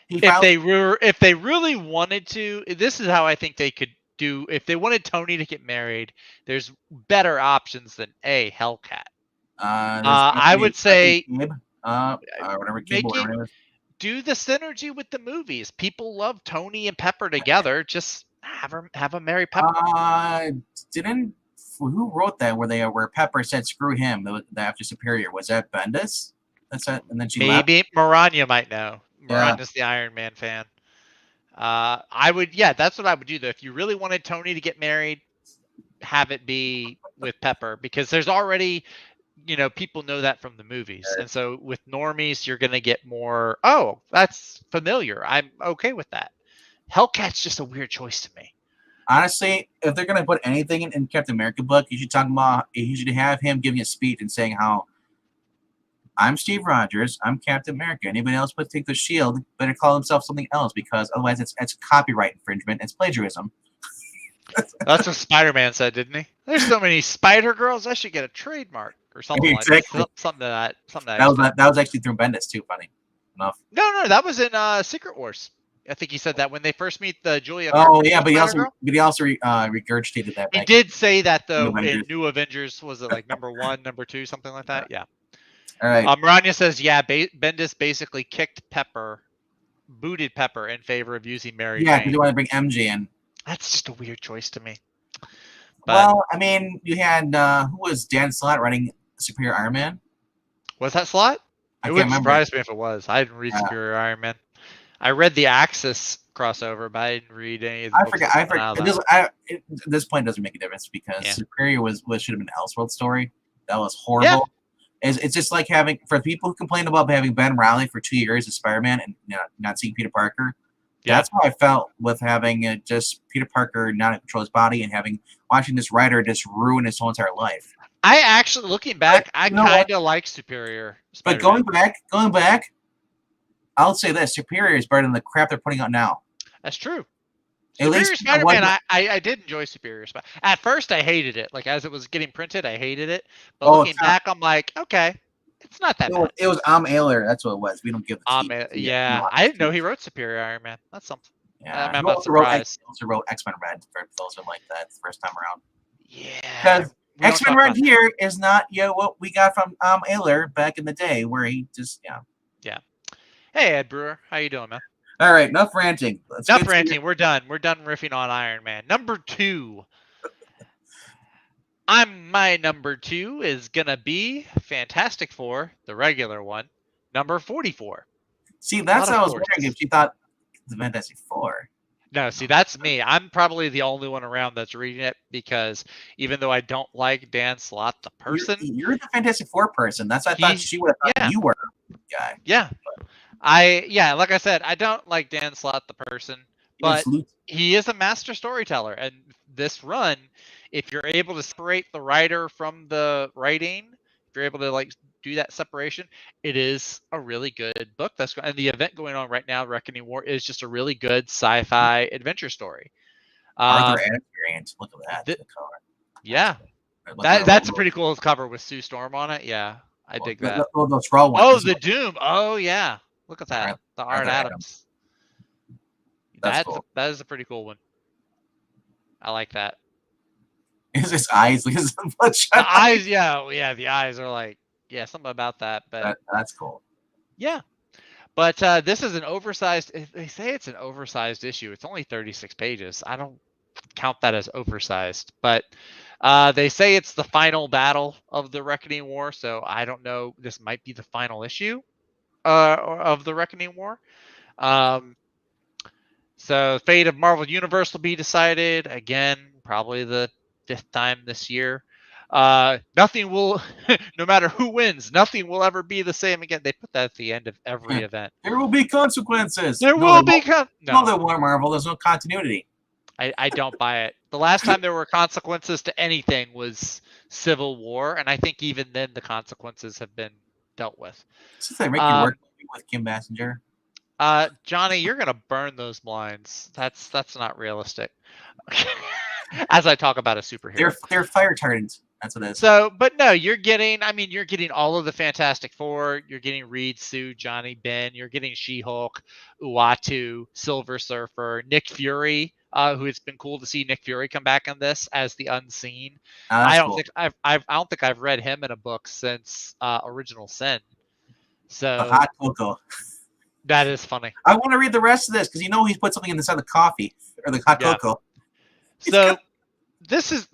If they really wanted to, this is how I think they could do. If they wanted Tony to get married, there's better options than Hellcat. I would say whatever. Do the synergy with the movies. People love Tony and Pepper together. Just have them marry Pepper. Who wrote that? Where Pepper said "screw him" after Superior, was that Bendis? That's it, and then she maybe left? Maranya might know. Maranya's the Iron Man fan. That's what I would do though. If you really wanted Tony to get married, have it be with Pepper, because there's already, people know that from the movies. And so with normies, you're going to get more, oh, that's familiar. I'm okay with that. Hellcat's just a weird choice to me. Honestly, if they're going to put anything in Captain America book, you should have him giving a speech and saying how I'm Steve Rogers, I'm Captain America. Anybody else but take the shield better call himself something else, because otherwise it's copyright infringement. It's plagiarism. That's what Spider-Man said, didn't he? There's so many Spider Girls. I should get a trademark or something exactly. like that. Something that was actually through Bendis too. Funny enough. No, that was in Secret Wars. I think he said that when they first meet the Julia. Oh yeah, but he also regurgitated that. He did say that though in New Avengers. Was it like number 1, number 2, something like that? Yeah. All right. Maranya says, Bendis basically kicked Pepper booted Pepper in favor of using Mary Yeah, because Jane. they want to bring MJ in. That's just a weird choice to me. But Well, I mean, you had who was Dan Slott writing Superior Iron Man? was that Slott? I It can't wouldn't remember. surprise me if it was. I didn't read Superior Iron Man. I read the Axis crossover, but I didn't read any of the books. I forget. At this point, it doesn't make a difference because Superior should have been an Elseworld story. That was horrible. Yeah. It's just like having, for people who complain about having Ben Reilly for 2 years as Spider-Man and not seeing Peter Parker. Yeah. That's how I felt with having just Peter Parker not in control of his body and watching this writer just ruin his whole entire life. I actually, looking back, I kind of like Superior Spider-Man. But going back, I'll say this: Superior is better than the crap they're putting out now. That's true. At Superior Spider-Man, I did enjoy Superior Spider. At first, I hated it. Like as it was getting printed, I hated it. But looking back, I'm like, okay, it's not that bad. It was Ayler. That's what it was. We don't give the yeah, I didn't know he wrote Superior Iron Man. That's something. Yeah, I'm not surprised. He also wrote X-Men Red for those who like that the first time around. Yeah. Because X-Men Red here is not what we got from Ayler back in the day, where he just Yeah. Hey Ed Brewer, how you doing, man? All right, enough ranting. Enough ranting. We're done. We're done riffing on Iron Man. Number 2. My number 2 is gonna be Fantastic Four, the regular one, number 44. See, that's how I was wondering if you thought the Fantastic Four. No, see, that's me. I'm probably the only one around that's reading it because even though I don't like Dan Slott, the person, you're the Fantastic Four person. That's what I thought she would have thought you were, guy. Yeah. Like I said, I don't like Dan Slott, the person, but he is a master storyteller. And this run, if you're able to separate the writer from the writing, if you're able to do that separation, it is a really good book. And the event going on right now, Reckoning War, is just a really good sci-fi adventure story. Arthur Adams variant. Look at that. Cover. Yeah, that's a pretty cool cover with Sue Storm on it. Yeah, I dig that. The Doom. Oh yeah. Look at that. The Art Adams. Cool. That is a pretty cool one. I like that. Is his eyes? Look at his bloodshot. The eyes, yeah. The eyes are something about that. But that's cool. Yeah. But this is an oversized. They say it's an oversized issue. It's only 36 pages. I don't count that as oversized. But they say it's the final battle of the Reckoning War. So I don't know. This might be the final issue of the Reckoning War. So fate of Marvel Universe will be decided again, probably the 5th time this year. Nothing will, no matter who wins, nothing will ever be the same again. They put that at the end of every event. There will be consequences. There will be No, there won't, Marvel. There's no continuity. I don't buy it. The last time there were consequences to anything was Civil War, and I think even then the consequences have been dealt with. Since they make you work with Kim Basinger. Johnny, you're gonna burn those blinds. That's not realistic. As I talk about a superhero, they're fire retardants. That's what it is. So, but no, you're getting all of the Fantastic Four. You're getting Reed, Sue, Johnny, Ben. You're getting She-Hulk, Uatu, Silver Surfer, Nick Fury. Who it's been cool to see Nick Fury come back in this as the Unseen. I don't think I've read him in a book since Original Sin. So the hot cocoa. That is funny. I want to read the rest of this because he's put something inside the coffee or the hot cocoa. So this has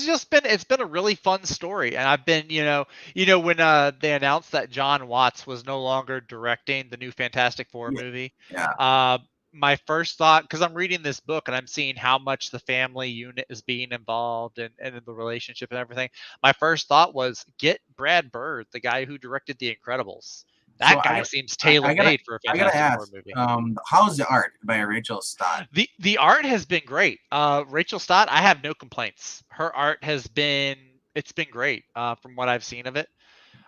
just been a really fun story, and I've been when they announced that John Watts was no longer directing the new Fantastic Four movie. Yeah. My first thought, because I'm reading this book and I'm seeing how much the family unit is being involved and in the relationship and everything, my first thought was get Brad Bird, the guy who directed The Incredibles. That guy seems tailor-made for a Fantastic Four movie. How's the art by Rachel Stott? The art has been great. Rachel Stott, I have no complaints. Her art it's been great from what I've seen of it.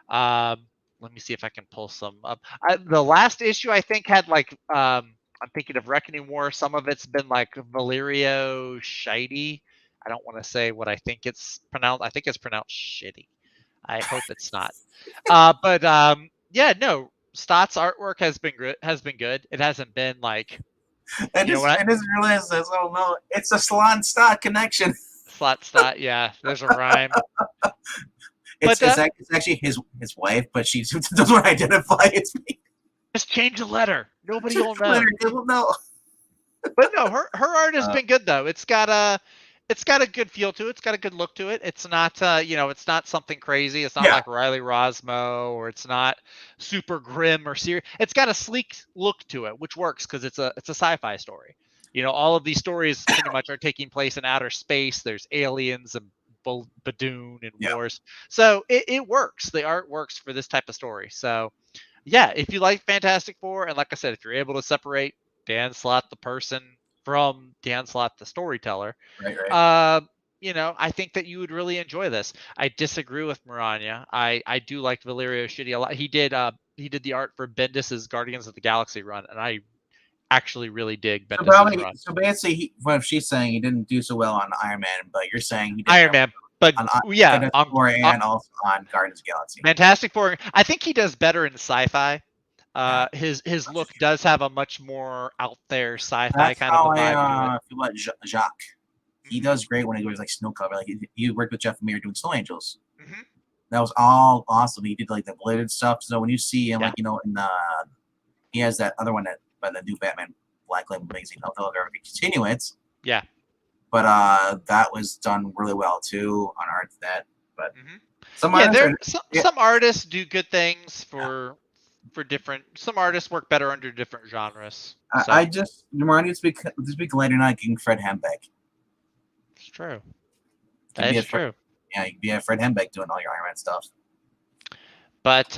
Let me see if I can pull some up. The last issue I think had I'm thinking of Reckoning War. Some of it's been Valerio Shitty. I don't want to say what I think it's pronounced. I think it's pronounced shitty. I hope it's not. Stott's artwork has been good. It hasn't been I just realized this. Oh no, it's a Salon Stott connection. Stott, yeah. There's a rhyme. It's actually his wife, but she doesn't identify as me. Just change the letter. Nobody will know. No. But no, her art has Uh, been good though. It's got a good feel to it. It's got a good look to it. It's not it's not something crazy. It's not Yeah. like Riley Rosmo, or it's not super grim or serious. It's got a sleek look to it, which works because it's a sci-fi story. All of these stories pretty much are taking place in outer space. There's aliens and Badoon and Yeah. wars. So it works. The art works for this type of story. So yeah, if you like Fantastic Four, and like I said, if you're able to separate Dan Slott the person from Dan Slott the storyteller, Right. I think that you would really enjoy this. I disagree with Maranya. I do like Valerio Schiti a lot. He did the art for Bendis's Guardians of the Galaxy run, and I actually really dig So Bendis's run. So basically, what she's saying, he didn't do so well on Iron Man, but you're saying he did Iron Man, but on yeah, Fantastic Four and also on Guardians of the Galaxy. Fantastic Four. I think he does better in sci-fi. Yeah. His look does have a much more out there sci-fi That's kind of a vibe how to it. feel about Jacques. He does great when he goes like snow cover. Like he worked with Jeff Lemire doing Snow Angels. Mm-hmm. That was all awesome. He did like the bladed stuff. So when you see him, like in he has that other one that by the new Batman Black Label magazine. I'll ever continue it. Yeah. But that was done really well too on art that. But some artists do good things for different. Some artists work better under different genres. So. I just remind you to be glad you're not getting Fred Hembeck. It's true. That is true. Yeah, you can be Fred Hembeck doing all your Iron Man stuff. But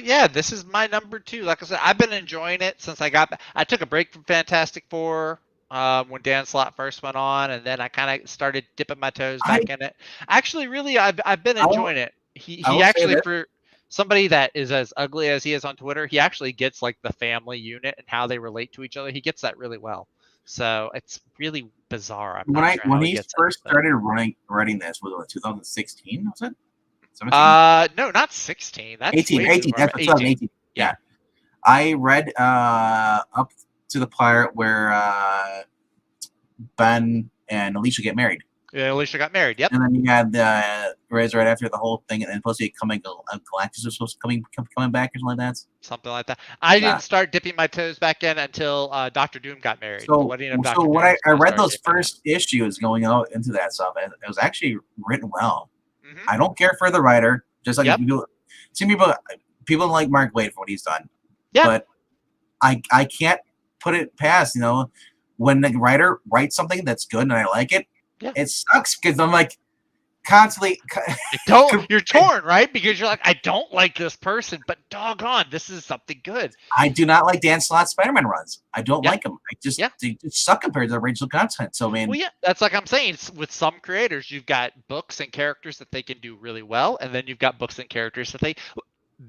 yeah, this is my number 2. Like I said, I've been enjoying it since I took a break from Fantastic Four when Dan Slott first went on, and then I kind of started dipping my toes back in it. Actually, really, I've been enjoying it. He actually, for somebody that is as ugly as he is on Twitter, he actually gets like the family unit and how they relate to each other. He gets that really well. So it's really bizarre. When he first started writing this, was it 2016? Was it? 17? No, not 16. That's 18. 18. That's 18. Yeah. I read up to the part where Ben and Alicia get married. Yeah, Alicia got married. Yep. And then you had right after the whole thing, and then supposed to be Galactus was supposed to coming back or something like that. Something like that. I didn't start dipping my toes back in until Dr. Doom got married. So when I read those first issues going out into that stuff, it was actually written well. Mm-hmm. I don't care for the writer, just like people like Mark Waid for what he's done. Yeah. But I can't put it past, when the writer writes something that's good and I like it, it sucks because I'm like constantly you're torn, right? Because you're like, I don't like this person, but doggone, this is something good. I do not like Dan Slott's Spider-Man runs. I don't like them. They just suck compared to the original content. So that's like I'm saying, with some creators, you've got books and characters that they can do really well, and then you've got books and characters that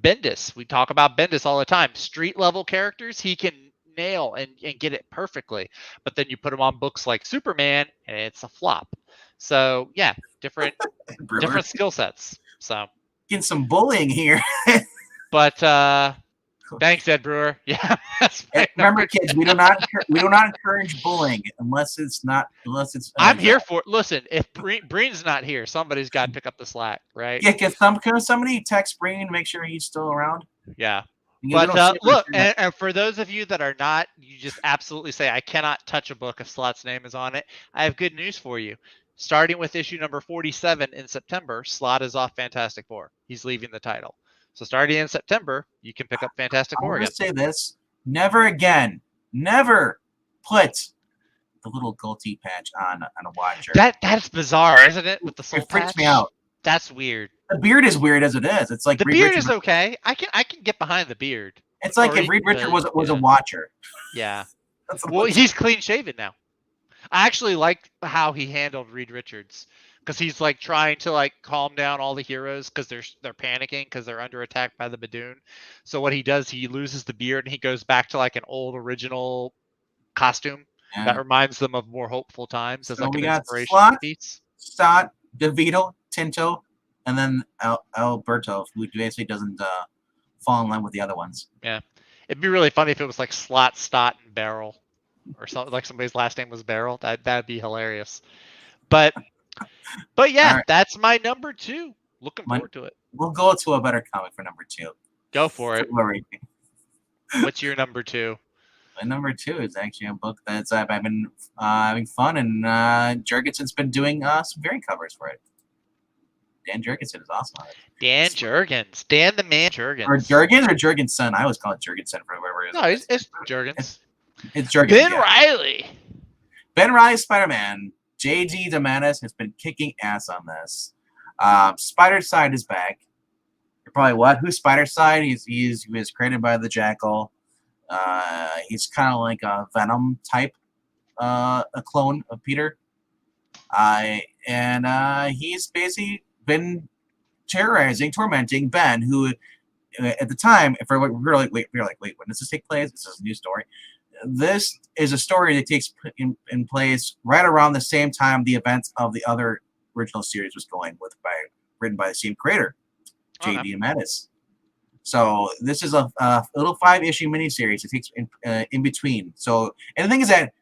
Bendis. We talk about Bendis all the time. Street level characters, he can nail and get it perfectly, but then you put him on books like Superman and it's a flop. So yeah, different skill sets. So getting some bullying here. But thanks, Ed Brewer. Yeah, remember, kids, we do not encourage bullying unless it's. I'm here for it. Listen, if Breen's not here, somebody's got to pick up the slack, right? Yeah, can somebody text Breen, make sure he's still around? Yeah. But look, and for those of you that are not, you just absolutely say, I cannot touch a book if Slott's name is on it. I have good news for you. Starting with issue number 47 in September, Slott is off Fantastic Four. He's leaving the title. So starting in September, you can pick up Fantastic Four again. I'll say this. Never again. Never put the little goatee patch on a watcher. That's bizarre, isn't it? With the soul patch. It freaks me out. That's weird. The beard is weird as it is. It's like the beard is okay. I can get behind the beard. It's like if Reed Richards was a watcher. Yeah. Well, he's clean shaven now. I actually like how he handled Reed Richards because he's like trying to like calm down all the heroes because they're panicking because they're under attack by the Badoon. So what he does, he loses the beard and he goes back to like an old original costume that reminds them of more hopeful times as like an inspiration piece. Stott, DeVito, Tinto, and then Alberto, who basically doesn't fall in line with the other ones. Yeah, it'd be really funny if it was like Slott, Stott, and Barrel, or something like somebody's last name was Barrel. That'd be hilarious. But yeah, that's my number 2. Looking forward to it. We'll go to a better comic for number 2. Go for it. What's your number 2? My number 2 is actually a book that's I've been having fun, and Jurgensen's been doing some variant covers for it. Dan Jurgensen is awesome on it. Dan Jurgens. Dan the Man Jurgens. Or Jurgens or Jurgensen. I always call it Jurgensen for whoever it is. No, it's Jurgens. It's Jurgens. Ben Reilly. Ben Reilly Spider-Man. J.D. DeMatteis has been kicking ass on this. Spider-Side is back. You're probably, what? Who's Spider-Side? He was created by the Jackal. He's kind of like a Venom type, a clone of Peter. And he's basically been tormenting Ben, who at the time, if we're like, wait, when does this take place? This is a new story. This is a story that takes in place right around the same time the events of the other original series was going, written by the same creator, J.D. DeMatteis. So this is a little 5-issue miniseries. It takes in between. So, and the thing is that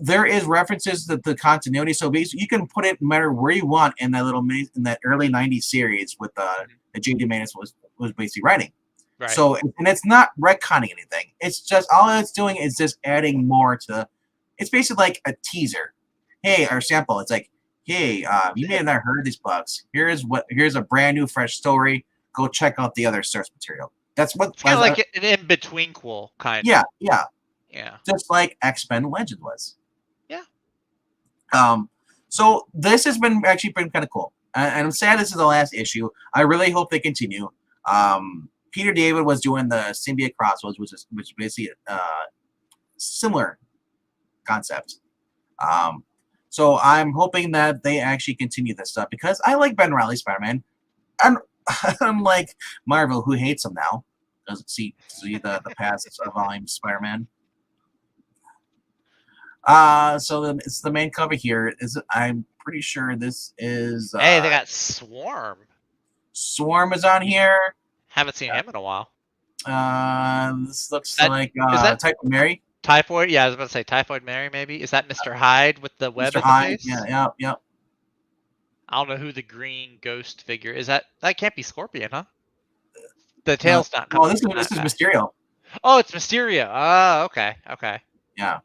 there is references to the continuity. So basically, you can put it no matter where you want in that early '90s series with that J.D. DeMatteis was basically writing. Right. So, and it's not retconning anything. It's just all it's doing is just adding more to. It's basically like a teaser. Hey, our sample. It's like, hey, you may have not heard these books. Here's a brand new, fresh story. Go check out the other source material. That's what. It's kind of like an in-between-quel kind. Yeah. Just like X-Men Legend was. Yeah. So this has been kind of cool, and I'm sad this is the last issue. I really hope they continue. Peter David was doing the Symbiote Crossroads, which is basically a similar concept. So I'm hoping that they actually continue this stuff because I like Ben Reilly Spider-Man. Unlike Marvel, who hates him now, doesn't see the past volume Spider-Man. So it's the main cover here. I'm pretty sure this is. Hey, they got Swarm. Swarm is on here. Haven't seen him in a while. This looks like Typhoid Mary. Typhoid? Yeah, I was about to say Typhoid Mary. Maybe is that Mr. Hyde with the web? Mr. Hyde. Yeah. I don't know who the green ghost figure is. That can't be Scorpion, huh? The tail's not coming. Oh, this is Mysterio. Oh, it's Mysterio. Oh, okay. Yeah.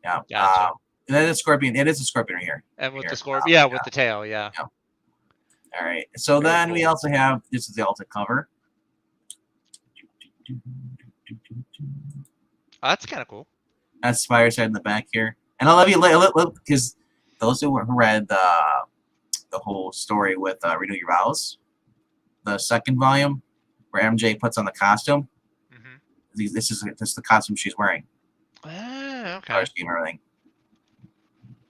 Gotcha. And then it's Scorpion. It is a Scorpion right here. And with the Scorpion, with the tail, yeah. All right. So then we also have, this is the alternate cover. Oh, that's kind of cool. That's Spider-Side in the back here. And I love you, because those who read the whole story with Renew Your Vows, the second volume, where MJ puts on the costume, this is the costume she's wearing. Okay. Scheme, everything.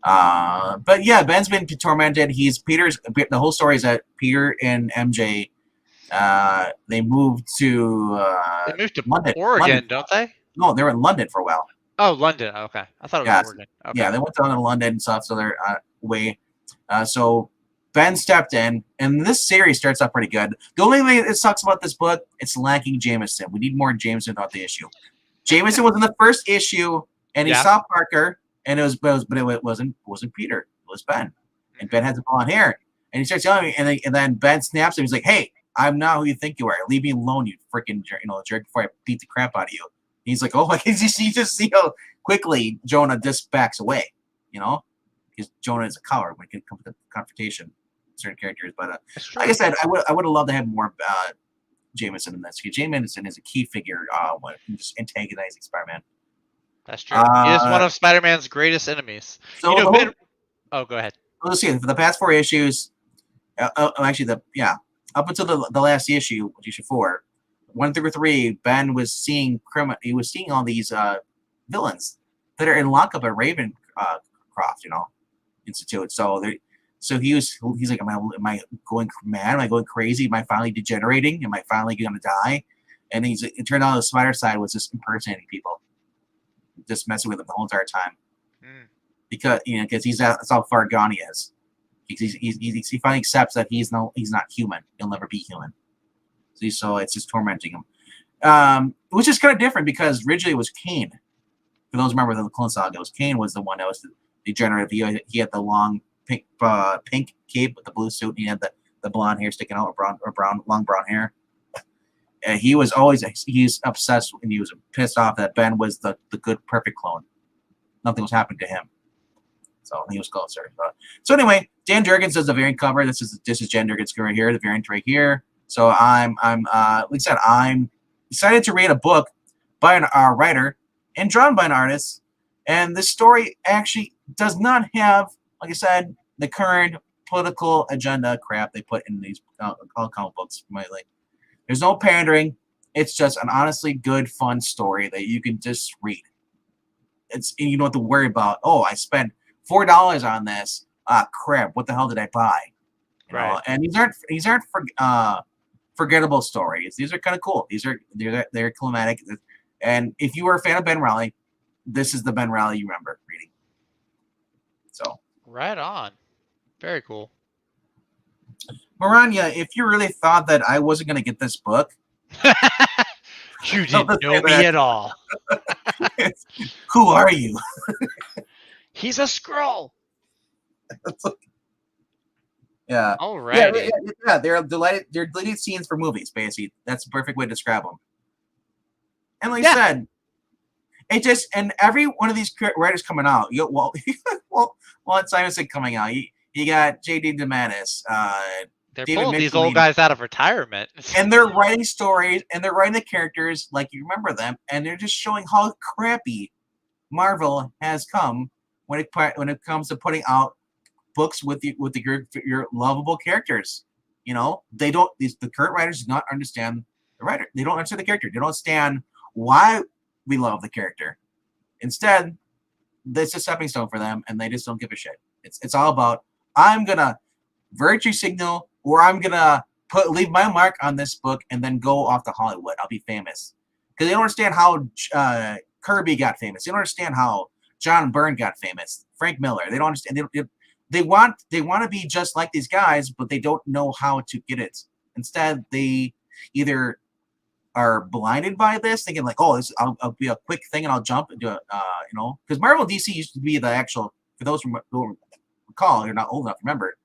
But yeah, Ben's been tormented. The whole story is that Peter and MJ, they moved to London, Oregon, don't they? No, they were in London for a while. Oh, London. Okay, I thought it was Oregon. Okay. Yeah, they went down to London and stuff. So they're away. So Ben stepped in, and this series starts out pretty good. The only thing that sucks about this book, it's lacking Jameson. We need more Jameson throughout the issue. Jameson was in the first issue, and he saw Parker, and it wasn't Peter. It was Ben, and Ben has the blonde hair, and he starts yelling at me, and then Ben snaps him. He's like, "Hey, I'm not who you think you are. Leave me alone, you freaking jerk before I beat the crap out of you." And he's like, "Oh, you just see how quickly Jonah just backs away, because Jonah is a coward when it comes to confrontation with certain characters." But like I said, I would have loved to have more Jameson in this. Jameson is a key figure when just antagonizing Spider-Man. That's true. He is one of Spider-Man's greatest enemies. So go ahead. Let's see. For the past 4 issues, up until the last issue 4, 1 through 3, Ben was seeing all these villains that are in lockup at Ravencroft, Institute. So he's like, am I going mad? Am I going crazy? Am I finally degenerating? Am I finally going to die? And it turned out the Spider-Side was just impersonating people, just messing with them the whole entire time. Because that's how far gone he is. He finally accepts that he's not human. He'll never be human. So it's just tormenting him, which is kind of different because originally it was Kane. For those who remember the Clone Saga, Kane was the one that was the degenerative. He had the long pink cape with the blue suit. And he had the blonde hair sticking out, long brown hair. And he's obsessed and he was pissed off that Ben was the good perfect clone. Nothing was happening to him. So he was closer. So anyway, Dan Jurgens does the variant cover. This is Jen Jurgens right here, the variant right here. So like I said, I'm excited to read a book by a writer and drawn by an artist. And this story actually does not have, like I said, the current political agenda crap they put in these all comic books. There's no pandering. It's just an honestly good, fun story that you can just read. You don't have to worry about, oh, I spent $4 on this. Crap! What the hell did I buy? Right. And these aren't forgettable stories. These are kind of cool. They're climatic. And if you were a fan of Ben Reilly, this is the Ben Reilly you remember reading. So right on. Very cool. Maranya, if you really thought that I wasn't going to get this book, you didn't know me at all. Who are you? He's a Skrull. Yeah. All right. Yeah. They're deleted scenes for movies, basically. That's the perfect way to describe them. And like I said, it just, and every one of these writers coming out, Simonson coming out, you got J.D. DeMatteis, they're pulling these old guys out of retirement. And they're writing stories, and they're writing the characters like you remember them, and they're just showing how crappy Marvel has come when it comes to putting out books with your lovable characters. The current writers do not understand the writer. They don't understand the character. They don't understand why we love the character. Instead, it's a stepping stone for them, and they just don't give a shit. It's all about, I'm gonna virtue signal, or I'm gonna leave my mark on this book and then go off to Hollywood. I'll be famous. Because they don't understand how Kirby got famous. They don't understand how John Byrne got famous. Frank Miller. They don't understand. They want to be just like these guys, but they don't know how to get it. Instead, they either are blinded by this, thinking like, "Oh, I'll be a quick thing and I'll jump and do it." Because Marvel and DC used to be the actual. For those who recall, you're not old enough to remember.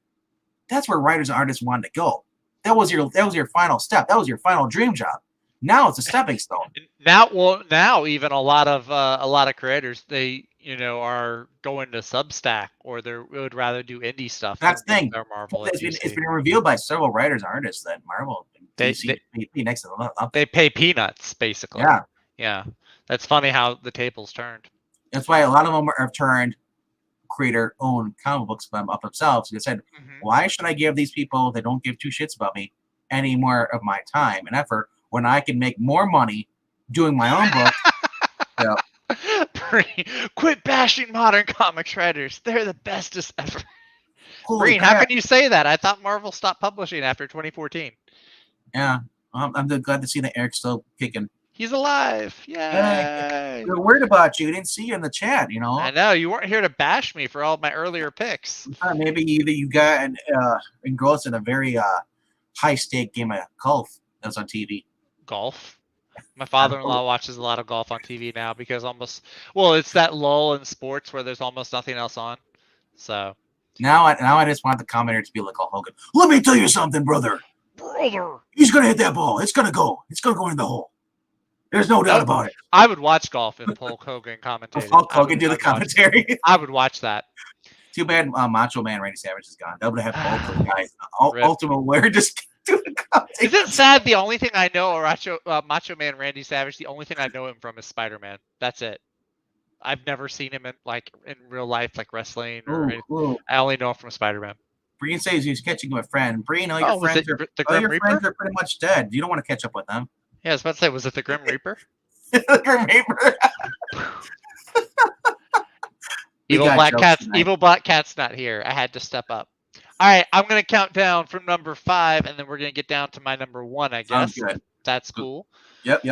That's where writers and artists wanted to go. That was your final step. That was your final dream job. Now it's a stepping stone. Now even a lot of creators, they are going to Substack, or they would rather do indie stuff. That's the thing. Marvel. It's been revealed by several writers and artists that Marvel and DC pay next to them up. They pay peanuts, basically. Yeah. That's funny how the tables turned. That's why a lot of them have turned creator-owned comic books up themselves. They said, why should I give these people that don't give two shits about me any more of my time and effort when I can make more money doing my own book? Quit bashing modern comics writers. They're the bestest ever. Green, how can you say that? I thought Marvel stopped publishing after 2014. Yeah, I'm glad to see that Eric's still kicking. He's alive. Yay. We're worried about you. We didn't see you in the chat, I know. You weren't here to bash me for all of my earlier picks. Maybe you got engrossed in a very high-stake game of golf that's on TV. Golf? My father-in-law watches a lot of golf on TV now because it's that lull in sports where there's almost nothing else on. So now I just want the commentator to be like Hulk Hogan. Let me tell you something, brother. He's gonna hit that ball. It's gonna go in the hole. There's no doubt about it. I would watch golf if Hulk Hogan commentated. Hulk Hogan do the commentary. I would watch that. Too bad Macho Man Randy Savage is gone. That would have both the guys. Ultimate Warrior just do the commentary. Is it sad? The only thing I know, Macho Man Randy Savage, the only thing I know him from is Spider-Man. That's it. I've never seen him in real life, like wrestling or anything. I only know him from Spider-Man. Breen says he's catching with a friend. Breen, all your friends are pretty much dead. You don't want to catch up with them. Yeah, I was about to say, was it the Grim Reaper? The Grim Reaper. Evil Black Cat's not here. I had to step up. All right, I'm going to count down from number 5, and then we're going to get down to my number 1, I guess. Sounds good. That's cool. Yep.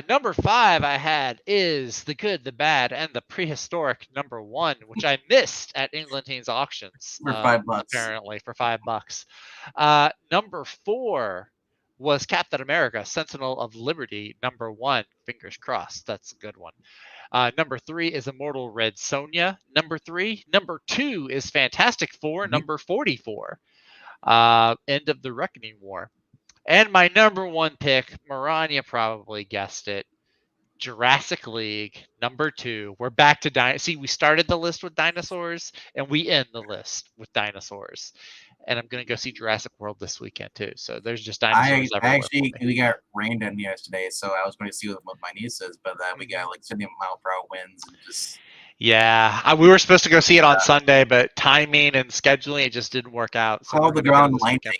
Number 5 I had is The Good, the Bad, and the Prehistoric number 1, which I missed at Englandines auctions. For $5. Apparently, for $5. Number 4 was Captain America, Sentinel of Liberty, number 1. Fingers crossed. That's a good one. Number 3 is Immortal Red Sonja, number 3. Number 2 is Fantastic Four, number 44. End of the Reckoning War. And my number one pick, Maranya probably guessed it. Jurassic League, number 2. We're back to See, we started the list with dinosaurs, and we end the list with dinosaurs. And I'm going to go see Jurassic World this weekend, too. So there's just dinosaurs everywhere. We got rained in yesterday, so I was going to see with my nieces, but then we got like 70-mile-per-hour winds and just. Yeah, we were supposed to go see it on Sunday, but timing and scheduling, it just didn't work out. So called the ground lightning.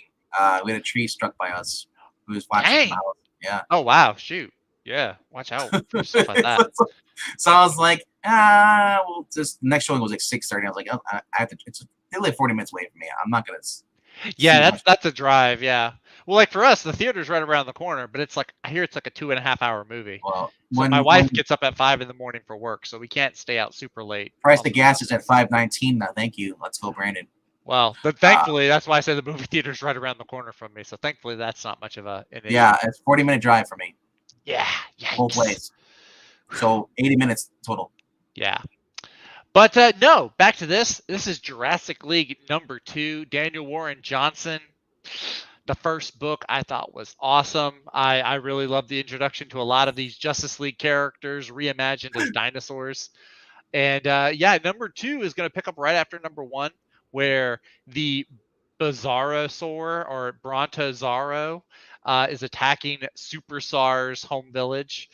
We had a tree struck by us. Who was watching the house. Yeah. Oh, wow. Shoot. Yeah. Watch out for stuff like that. So I was like, well, this next showing was like 6:30. I was like, oh, I have to. They live 40 minutes away from me. I'm not gonna. Yeah, that's a drive. Yeah. Well, like for us, the theater's right around the corner, but it's like I hear it's like a 2.5-hour movie. Well, so my wife gets up at 5 a.m. for work, so we can't stay out super late. Price of gas is at $5.19 now. Thank you. Let's go, Brandon. Well, but thankfully, that's why I say the movie theater's right around the corner from me. So thankfully, that's not much of an issue. Yeah, it's a 40-minute drive for me. Yeah. Yikes. Both ways. So 80 minutes total. Yeah. But no, back to this. This is Jurassic League number 2. Daniel Warren Johnson. The first book I thought was awesome. I really loved the introduction to a lot of these Justice League characters reimagined as dinosaurs. And number 2 is going to pick up right after number 1, where the Bizarrosaur or Brontosauro is attacking Super SAR's home village.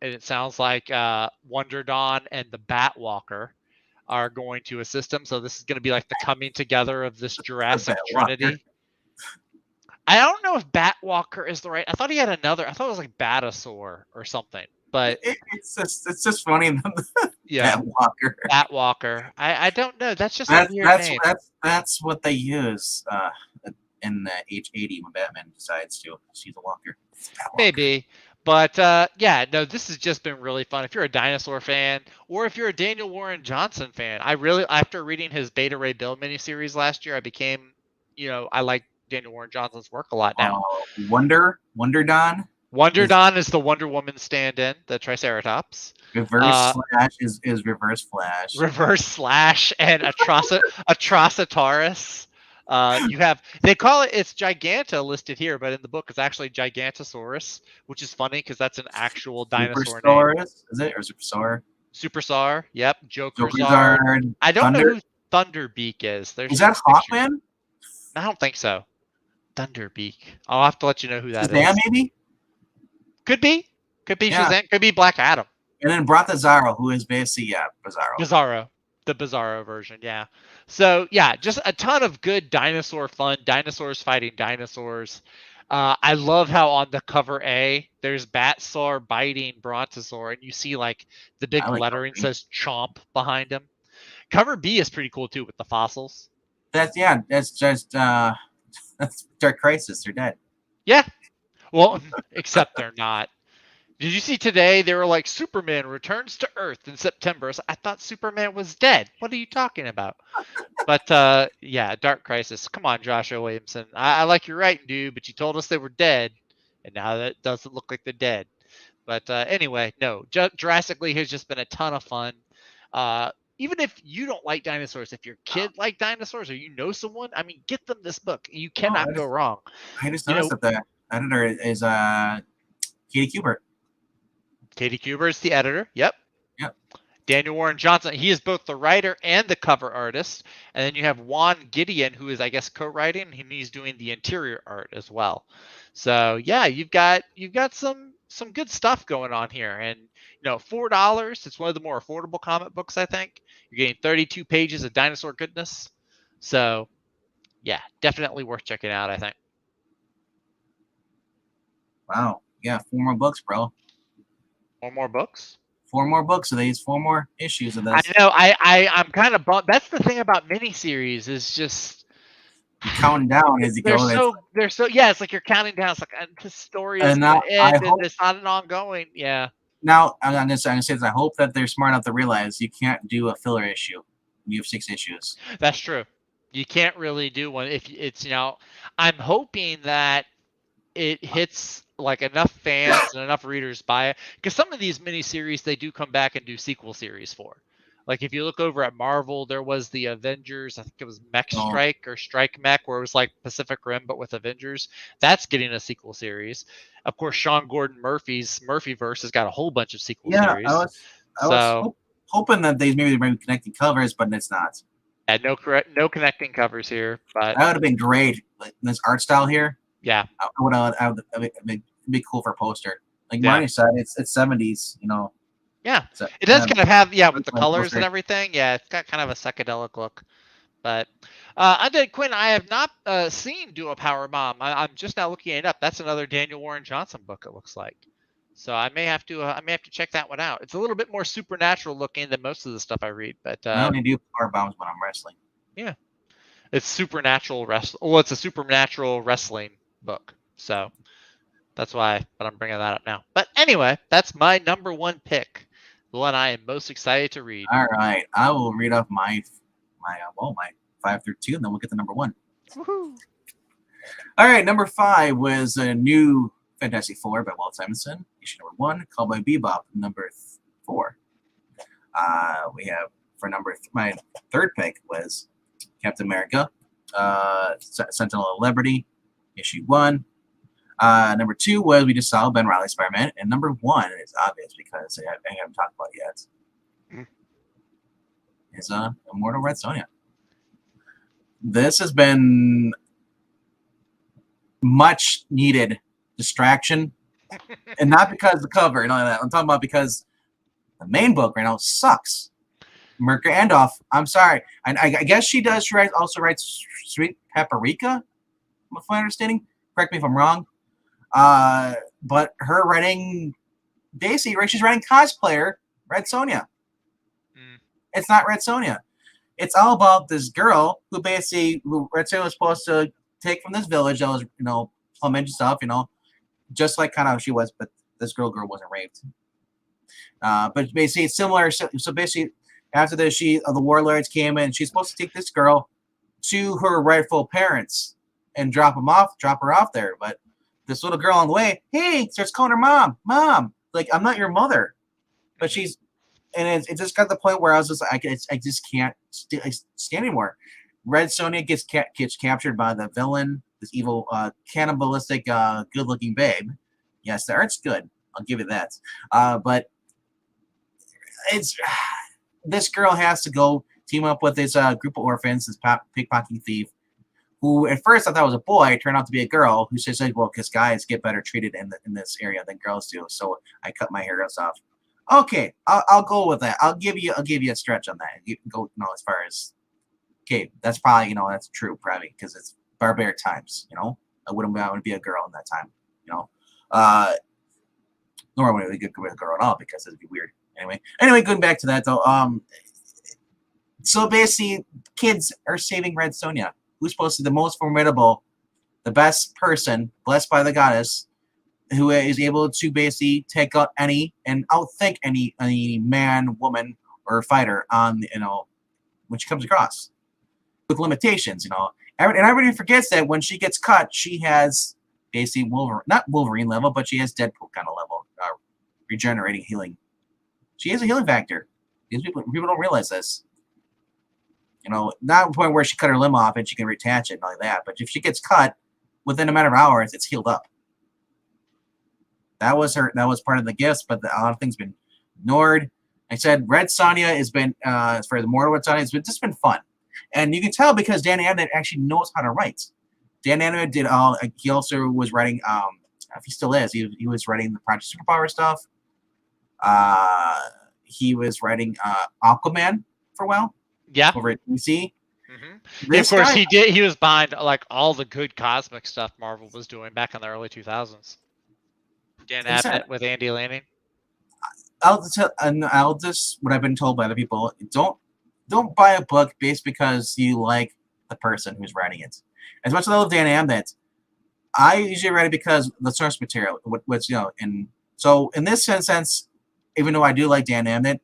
And it sounds like Wonder Dawn and the Batwalker are going to assist him. So this is going to be like the coming together of this Jurassic Trinity. I don't know if Batwalker is the right. I thought he had another. I thought it was like Batasaur or something. But it's just funny. Yeah, Batwalker. I don't know. That's just a weird name. That's what they use in the H80 when Batman decides to see the walker. Maybe. But no, this has just been really fun. If you're a dinosaur fan, or if you're a Daniel Warren Johnson fan, after reading his Beta Ray Bill miniseries last year, I became, I like Daniel Warren Johnson's work a lot now. Wonder Dawn. Wonder Dawn is the Wonder Woman stand-in, the Triceratops. Reverse Slash is Reverse Flash. Reverse Slash and Atrocitaurus. They call it's Giganta listed here, but in the book it's actually Gigantosaurus, which is funny because that's an actual dinosaur name. Is it, or Supersaur? Supersaur, yep. Jokerzard. I don't know who Thunderbeak is. Is that Hawkman? I don't think so. Thunderbeak. I'll have to let you know who that Shazam, is. Maybe? Could be Shazam. Could be Black Adam. And then Brontosauro, who is basically Bizarro. The Bizarro version, yeah. So yeah, just a ton of good dinosaur fun. Dinosaurs fighting dinosaurs. I love how on the cover A there's Batsaur biting Brontosaur, and you see like the big lettering says Chomp behind him. Cover B is pretty cool too with the fossils. That's just that's Dark Crisis. They're dead. Yeah. Well, except they're not. Did you see today they were like Superman returns to Earth in September? So I thought Superman was dead. What are you talking about? But Dark Crisis. Come on, Joshua Williamson. I like your writing, dude, but you told us they were dead, and now that doesn't look like they're dead. But anyway, no. Jurassic League has just been a ton of fun. Even if you don't like dinosaurs, if your kid like dinosaurs or you know someone, I mean, get them this book. You cannot go wrong. I just noticed that the editor is Katie Kubert. Katie Kubert is the editor. Yep. Yep. Daniel Warren Johnson. He is both the writer and the cover artist. And then you have Juan Gideon, who is, I guess, co-writing, and he's doing the interior art as well. So yeah, you've got some good stuff going on here. And $4. It's one of the more affordable comic books, I think. You're getting 32 pages of dinosaur goodness. So yeah, definitely worth checking out, I think. Wow. Yeah, 4 more books, bro. 4 more books? 4 more books of these, 4 more issues of this. I know. I'm kind of bummed. That's the thing about miniseries is just you're counting down as you go. They're so it's like you're counting down. It's like the story is going to end, and it's not an ongoing. Yeah. Now I'm gonna say this. I hope that they're smart enough to realize you can't do a filler issue. You have 6 issues. That's true. You can't really do one if it's I'm hoping that it hits like enough fans and enough readers buy it, because some of these miniseries they do come back and do sequel series for. Like if you look over at Marvel, there was the Avengers. I think it was Mech Oh. Strike or Strike Mech, where it was like Pacific Rim but with Avengers. That's getting a sequel series. Of course, Sean Gordon Murphy's Murphyverse has got a whole bunch of sequel series. I was hoping that they maybe connecting covers, but it's not. Yeah, no connecting covers here, but that would have been great. Like this art style here. Yeah, it'd be cool for a poster. Like Yeah. Marty said, it's 70s, you know. Yeah, So, it does kind of have with the like colors poster. and everything. Yeah, it's got kind of a psychedelic look. But Undead Quinn, I have not seen Do a Power Mom. I'm just now looking it up. That's another Daniel Warren Johnson book. It looks like. So I may have to check that one out. It's a little bit more supernatural looking than most of the stuff I read. But I only do power bombs when I'm wrestling. Yeah, it's supernatural Well, it's a supernatural wrestling book. So that's why. But I'm bringing that up now. But anyway, that's my number one pick. The one I am most excited to read. All right, I will read off my 5 through 2, and then we'll get to number 1. Woohoo! All right, number 5 was a new Fantastic Four by Walt Simonson, issue number 1, Cowboy Bebop, number 4. We have my third pick was Captain America, Sentinel of Liberty, issue 1. Number 2 was we just saw Ben Reilly Spider-Man, and number 1 is obvious because I haven't talked about it yet. Is Immortal Red Sonja. This has been much needed distraction, and not because of the cover and all that. I'm talking about because the main book right now sucks. Mirka Andolph, I'm sorry. I guess she does. She also writes Sweet Paprika, from my understanding. Correct me if I'm wrong. But her writing, basically, she's writing cosplayer Red Sonja. It's not Red Sonja. It's all about this girl who Red Sonja was supposed to take from this village that was, plumage and stuff, just like kind of she was, but this girl wasn't raped. But basically, it's similar. So basically, after this, the warlords came in. She's supposed to take this girl to her rightful parents and drop her off there. But this little girl on the way, starts calling her mom, like I'm not your mother. But she's, and it just got to the point where I was just like, I just can't stand anymore. Red Sonja gets captured by the villain, this evil, cannibalistic, good-looking babe. Yes, the art's good. I'll give you that. But this girl has to go team up with this group of orphans, this pickpocketing thief, who at first I thought was a boy, turned out to be a girl, who says, well, because guys get better treated in this area than girls do, so I cut my hair off. Okay, I'll go with that. I'll give you a stretch on that. You can go, as far as, okay, that's probably, that's true, probably, because it's barbaric times, I wouldn't be a girl in that time, nor would I be good with a girl at all, because it'd be weird. Anyway, going back to that, though, so basically, kids are saving Red Sonja, who's supposed to be the most formidable, the best person, blessed by the goddess, who is able to basically take out and outthink any man, woman, or fighter on, when she comes across, with limitations, and everybody forgets that when she gets cut, she has basically not Wolverine level, but she has Deadpool kind of level, regenerating healing. She has a healing factor. These people don't realize this. Not a point where she cut her limb off and she can reattach it and all like that. But if she gets cut, within a matter of hours, it's healed up. That was part of the gifts, but a lot of things been ignored. I said Red Sonja has been, as far as the Mortal Red Sonja, it's just been fun. And you can tell because Dan Abnett actually knows how to write. Dan Abnett did all, he also was writing, if he still is, he was writing the Project Superpower stuff. He was writing Aquaman for a while. Yeah. Over at DC. Mm-hmm. Of course, he was behind like all the good cosmic stuff Marvel was doing back in the early 2000s. Dan Abnett with Andy Lanning. I'll just what I've been told by other people: don't buy a book based because you like the person who's writing it. As much as I love Dan Abnett, I usually write it because the source material, what's and so in this sense, even though I do like Dan Abnett,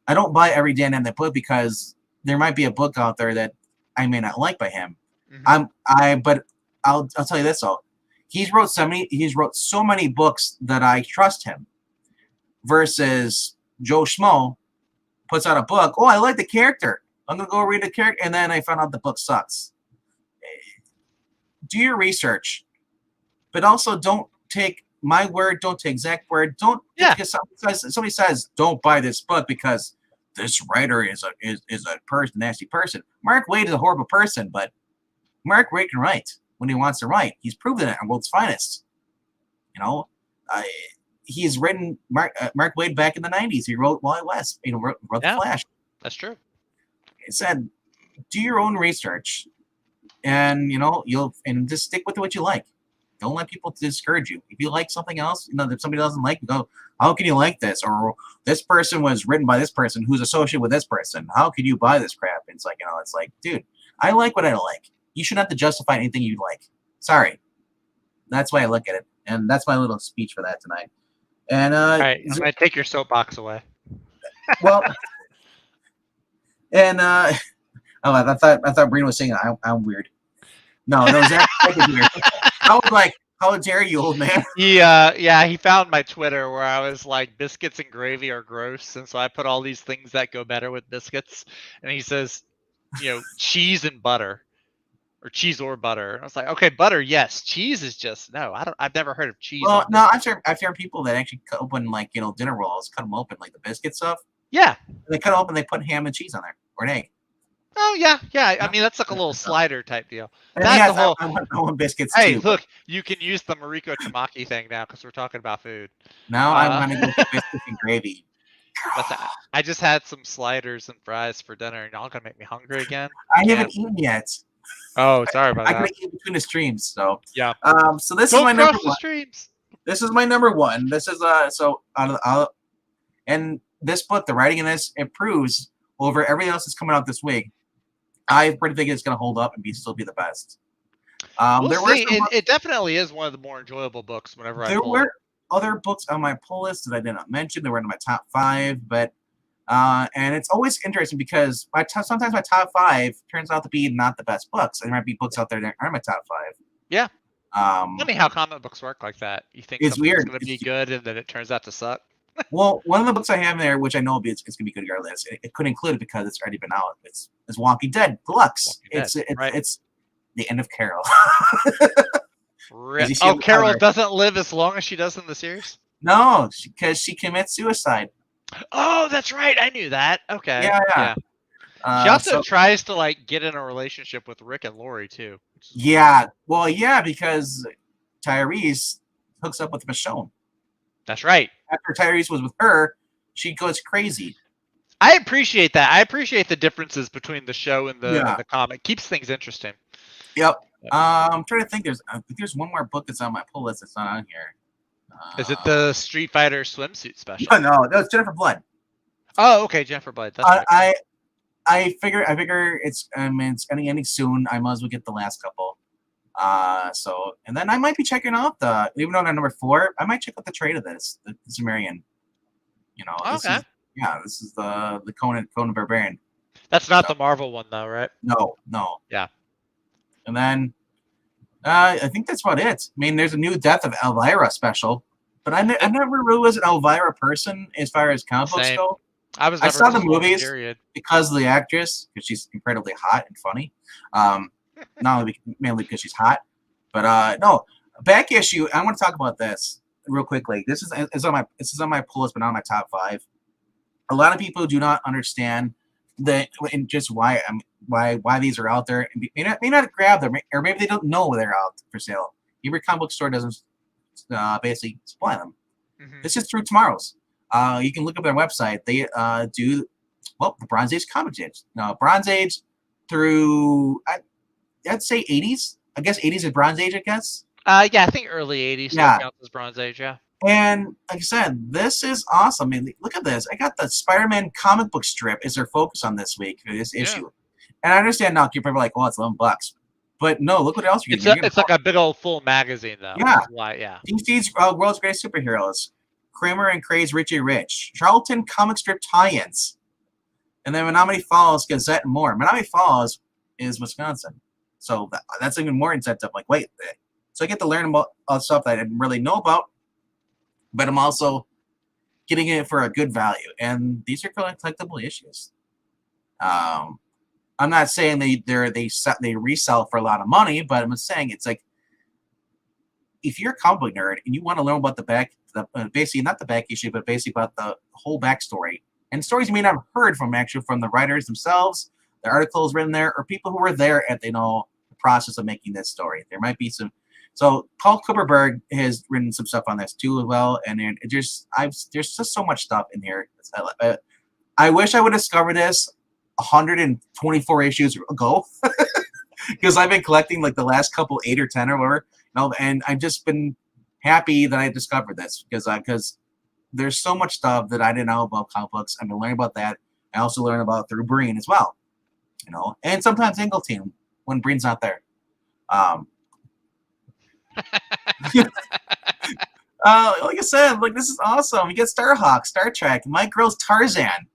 I don't buy every Dan Abnett book because there might be a book out there that I may not like by him. Mm-hmm. But I'll tell you this though. He's wrote so many books that I trust him versus Joe Schmo puts out a book. Oh, I like the character. I'm gonna go read the character, and then I found out the book sucks. Do your research, but also don't take my word. Don't take exact word. Don't because somebody says don't buy this book because this writer is a nasty person. Mark Waid is a horrible person, but Mark Waid can write when he wants to write. He's proven it on World's Finest. You know, he's written Mark Waid back in the 90s. He wrote Wally West. You know, wrote The Flash. That's true. He said, do your own research, and you know and just stick with what you like. Don't let people discourage you. If you like something else, you know, if somebody doesn't like, you go, how can you like this? Or this person was written by this person who's associated with this person. How could you buy this crap? And it's like, you know, it's like, dude, I like what I like. You shouldn't have to justify anything you like. Sorry. That's why I look at it. And that's my little speech for that tonight. And all right, I'm gonna take your soapbox away. Well, and I thought Breen was saying I'm weird. No, Zach was weird. I was like, how dare you, old man? He found my Twitter where I was like, biscuits and gravy are gross, and so I put all these things that go better with biscuits, and he says, you know, cheese and butter, or cheese or butter. And I was like, okay, butter, yes. Cheese is just no. I've never heard of cheese. Well, no, I've heard people that actually cut open like dinner rolls, cut them open like the biscuit stuff. Yeah, they cut open, they put ham and cheese on there or an egg. Oh yeah. I mean, that's like a little slider type deal. That's the whole. I want biscuits. Hey, too, look, you can use the Mariko Tamaki thing now because we're talking about food. Now I want to go with biscuits and gravy. I just had some sliders and fries for dinner, and y'all gonna make me hungry again. I haven't eaten yet. Oh, sorry about that. I gotta eat between the streams, so yeah. So this is my number one. Streams. This is my number one. This is so and this book, the writing in this improves over everything else that's coming out this week. I pretty think it's going to hold up and still be the best. It definitely is one of the more enjoyable books whenever I pull it. There were other books on my pull list that I did not mention. They were in my top 5, but and it's always interesting because sometimes my top 5 turns out to be not the best books. There might be books out there that aren't my top 5. Yeah. Funny how comic books work like that. You think it's weird. Going to be good, and then it turns out to suck. Well, one of the books I have there, which I know it's going to be good regardless, it couldn't include it because it's already been out. It's Walking Dead Deluxe. It's the end of Carol. Carol doesn't live as long as she does in the series? No, because she commits suicide. Oh, that's right. I knew that. Okay. Yeah. She also tries to like get in a relationship with Rick and Lori too. Yeah. Well, yeah, because Tyrese hooks up with Michonne. That's right. After Tyrese was with her, she goes crazy. I appreciate that. I appreciate the differences between the show and the comic. Keeps things interesting. Yep. I'm trying to think. There's one more book that's on my pull list that's not on here. Is it the Street Fighter swimsuit special? No, it's Jennifer Blood. Oh, okay, Jennifer Blood. That's I figure it's ending soon. I might as well get the last couple. And then I might be checking out even though they're number 4, I might check out the trade of this, the Sumerian. You know, okay. This is the Conan Barbarian. That's not the Marvel one though, right? No. Yeah. And then I think that's about it. I mean, there's a new Death of Elvira special, but I never really was an Elvira person as far as comic books go. I saw the movies because of the actress, because she's incredibly hot and funny. Mainly because she's hot, but no. Back issue. I want to talk about this real quickly. This is on my pull list, but not on my top 5. A lot of people do not understand and just why these are out there. May not grab them, or maybe they don't know they're out for sale. Every comic book store doesn't basically supply them. Mm-hmm. This is through Tomorrow's. You can look up their website. They do the Bronze Age comic age. No, Bronze Age through I'd say 80s. I guess 80s is Bronze Age. I guess. I think early 80s. Yeah, counts as Bronze Age. Yeah. And like I said, this is awesome. I mean, look at this. I got the Spider-Man comic book strip is their focus on this week for this issue. And I understand now you're probably like, well, it's $11. But no, look what else you get. It's like a big old full magazine, though. Yeah. DC's World's Greatest Superheroes. Kramer and Cray's Richie Rich. Charlton comic strip tie-ins. And then Menominee Falls, Gazette, and more. Menominee Falls is Wisconsin. So that's even more incentive. Like, wait. So I get to learn about stuff that I didn't really know about. But I'm also getting it for a good value, and these are collectible issues. I'm not saying they resell for a lot of money, but I'm saying it's like if you're a comic book nerd and you want to learn about basically not the back issue, but basically about the whole backstory and stories you may not have heard from the writers themselves, the articles written there, or people who were there at the process of making this story. There might be some. So Paul Kupperberg has written some stuff on this too as well, and there's just so much stuff in here. I wish I would have discovered this 124 issues ago, because I've been collecting like the last couple 8 or 10 or whatever, and I've just been happy that I discovered this because there's so much stuff that I didn't know about comic books. I've been learning about that. I also learn about through Breen as well, and sometimes Ingleton when Breen's not there. Like I said, like this is awesome. You get Starhawk, Star Trek, Mike Gross, Tarzan.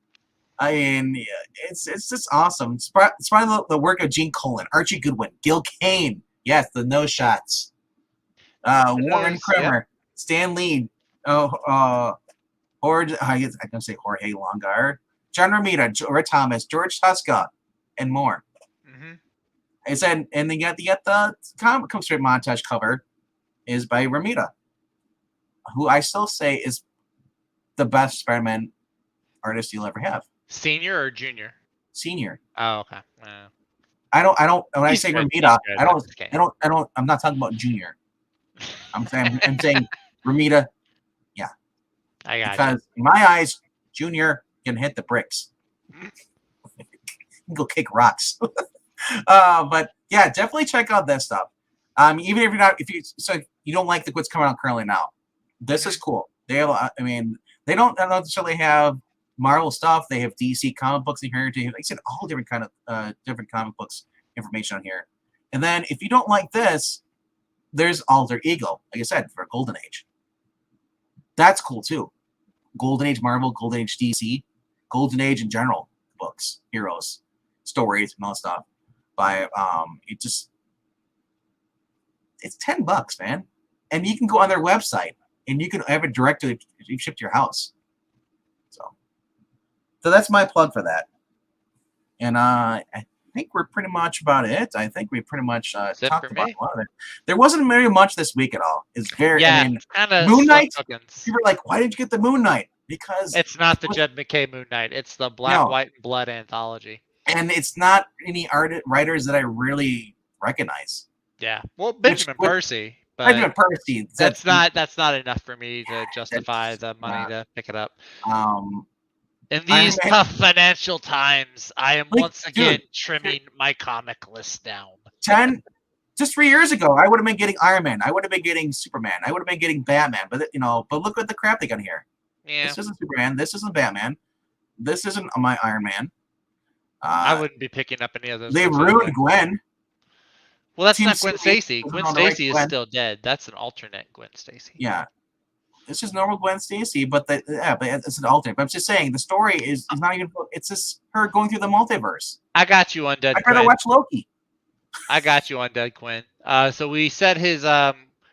I mean, it's just awesome. It's probably the work of Gene Colan, Archie Goodwin, Gil Kane. Yes, the no shots. Warren Kremer, Stan Lee. I guess I can say Jorge Longar, John Romita, Rick Thomas, George Tuska, and more. Mm-hmm. I said, and then you got the comic strip montage cover is by Romita, who I still say is the best Spider-Man artist you'll ever have. Senior or junior? Senior. Oh, okay. I don't. When I say Romita, I'm not talking about junior. I'm saying Romita. Yeah. I got because in my eyes, junior can hit the bricks. You can go kick rocks. But yeah, definitely check out this stuff. Even if you don't like what's coming out currently now, this is cool. They have, they don't necessarily have Marvel stuff. They have DC comic books in here. Like I said, all different kind of different comic books information on here. And then if you don't like this, there's Alter Ego, like I said, for Golden Age. That's cool too. Golden Age Marvel, Golden Age DC, Golden Age in general books, heroes, stories, and all that stuff. By it's $10, man, and you can go on their website and you can have it directly shipped to your house. So that's my plug for that. And I think we're pretty much about it. I think we pretty much talked about a lot of it. There wasn't very much this week at all. It's very kind of Moon Knight. People were like, "Why didn't you get the Moon Knight?" Because it's not the Jed McKay Moon Knight. It's the Black, White, and Blood anthology. And it's not any writers that I really recognize. Yeah, well, Benjamin Percy. But Benjamin Percy. That's not enough for me to justify the money to pick it up. In these tough financial times, I am once again trimming my comic list down. Just 3 years ago, I would have been getting Iron Man. I would have been getting Superman. I would have been getting Batman. But but look at the crap they got here. Yeah. This isn't Superman. This isn't Batman. This isn't my Iron Man. I wouldn't be picking up any of those. They ruined Gwen. Well, that's not Gwen Stacy. Gwen Stacy is still dead. That's an alternate Gwen Stacy. Yeah. It's just normal Gwen Stacy, but but it's an alternate. But I'm just saying the story is not even. It's just her going through the multiverse. I got you on Dead. I'd rather watch Loki. I got you on Dead Quinn. So we said his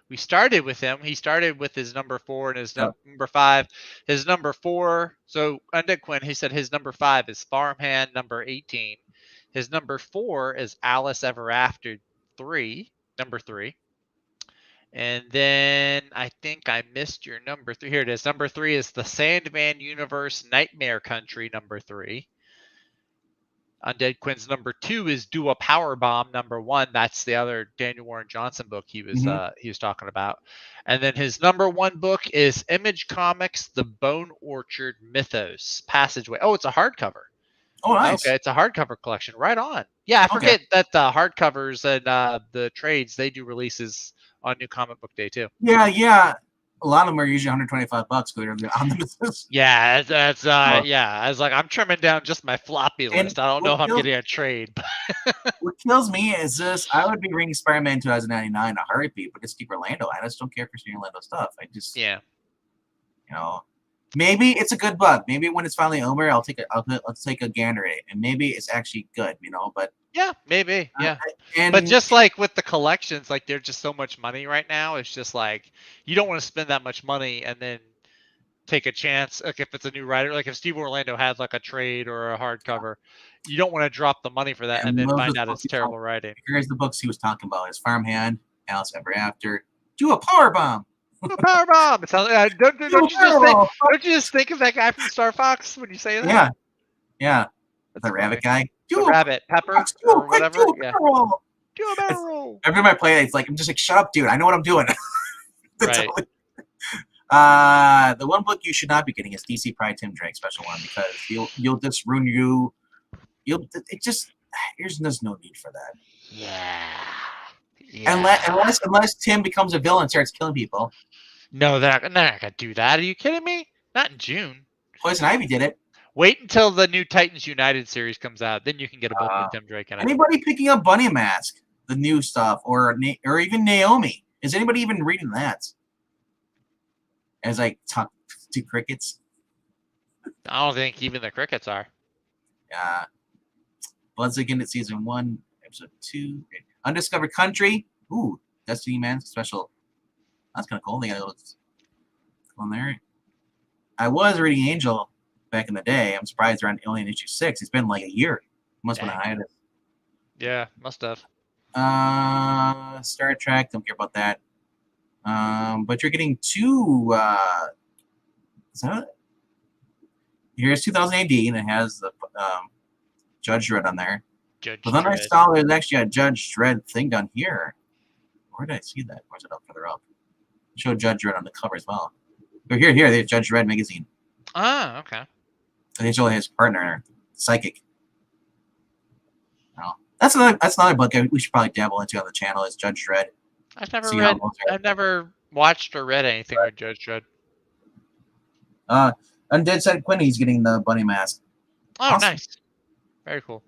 we started with him. He started with his number 4 and his number 5. His number 4. So Undead Quinn, he said his number 5 is Farmhand number 18. His number 4 is Alice Ever After 3, number 3. And then I think I missed your number 3. Here it is. Number 3 is the Sandman Universe Nightmare Country, number 3. Undead Quinn's number 2 is Do a Power Bomb, number 1. That's the other Daniel Warren Johnson book he was talking about. And then his number 1 book is Image Comics, The Bone Orchard Mythos Passageway. Oh, it's a hardcover. Oh, nice. Okay, it's a hardcover collection. Right on. Yeah, I forget that the hardcovers and the trades, they do releases on New Comic Book Day too. Yeah. A lot of them are usually $125 because they're on the business. Yeah, that's yeah. I was like, I'm trimming down just my floppy list. I don't know if I'm getting a trade. What kills me is this: I would be reading Spider-Man 2099 a heartbeat, but just keep Orlando. I just don't care for seeing Orlando stuff. I just maybe it's a good book. Maybe when it's finally over, I'll take a gander at it, and maybe it's actually good. But yeah, maybe but just like with the collections, like there's just so much money right now. It's just like you don't want to spend that much money and then take a chance. Like if it's a new writer, like if Steve Orlando has like a trade or a hardcover, you don't want to drop the money for that and then most of find the out books it's terrible he writing. Here's the books he was talking about: his Farmhand, Alice Ever After, Do a Power Bomb. A power bomb. It sounds. Don't you just think of that guy from Star Fox when you say that? Yeah, yeah. That's The funny. rabbit guy. The rabbit Pepper or whatever. Yeah. Do a barrel roll. Every time I play it, it's like I'm just like, shut up, dude. I know what I'm doing. Right. The one book you should not be getting is DC Pride Tim Drake Special One, because you'll just ruin you. There's just no need for that. Yeah. Unless Tim becomes a villain and starts killing people. No, they're not gonna do that. Are you kidding me? Not in June. Poison Ivy did it. Wait until the new Titans United series comes out. Then you can get a book with Tim Drake in it. Anybody picking up Bunny Mask, the new stuff, or even Naomi? Is anybody even reading that? As I talk to crickets. I don't think even the crickets are. Bloods Again at Season 1, Episode 2. Undiscovered Country. Ooh, Destiny Man Special. That's kind of cool. They got a little on there. I was reading Angel back in the day. I'm surprised they're only in issue 6. It's been like a year. Must have been a hiatus. Yeah, must have. Star Trek. Don't care about that. But you're getting 2. Is that it? Here's 2000 AD, and it has the Judge Dredd on there. But then I saw there's actually a Judge Dredd thing down here. Where did I see that? Where's it up further up? Show Judge Dredd on the cover as well. Oh, here, there's Judge Dredd magazine. Ah, okay. And they show his partner, Psychic. No, that's another book we should probably dabble into on the channel. Is Judge Dredd. I've never watched or read anything with Judge Dredd. Undead said Quinny's getting the bunny mask. Oh, awesome. Nice. Very cool.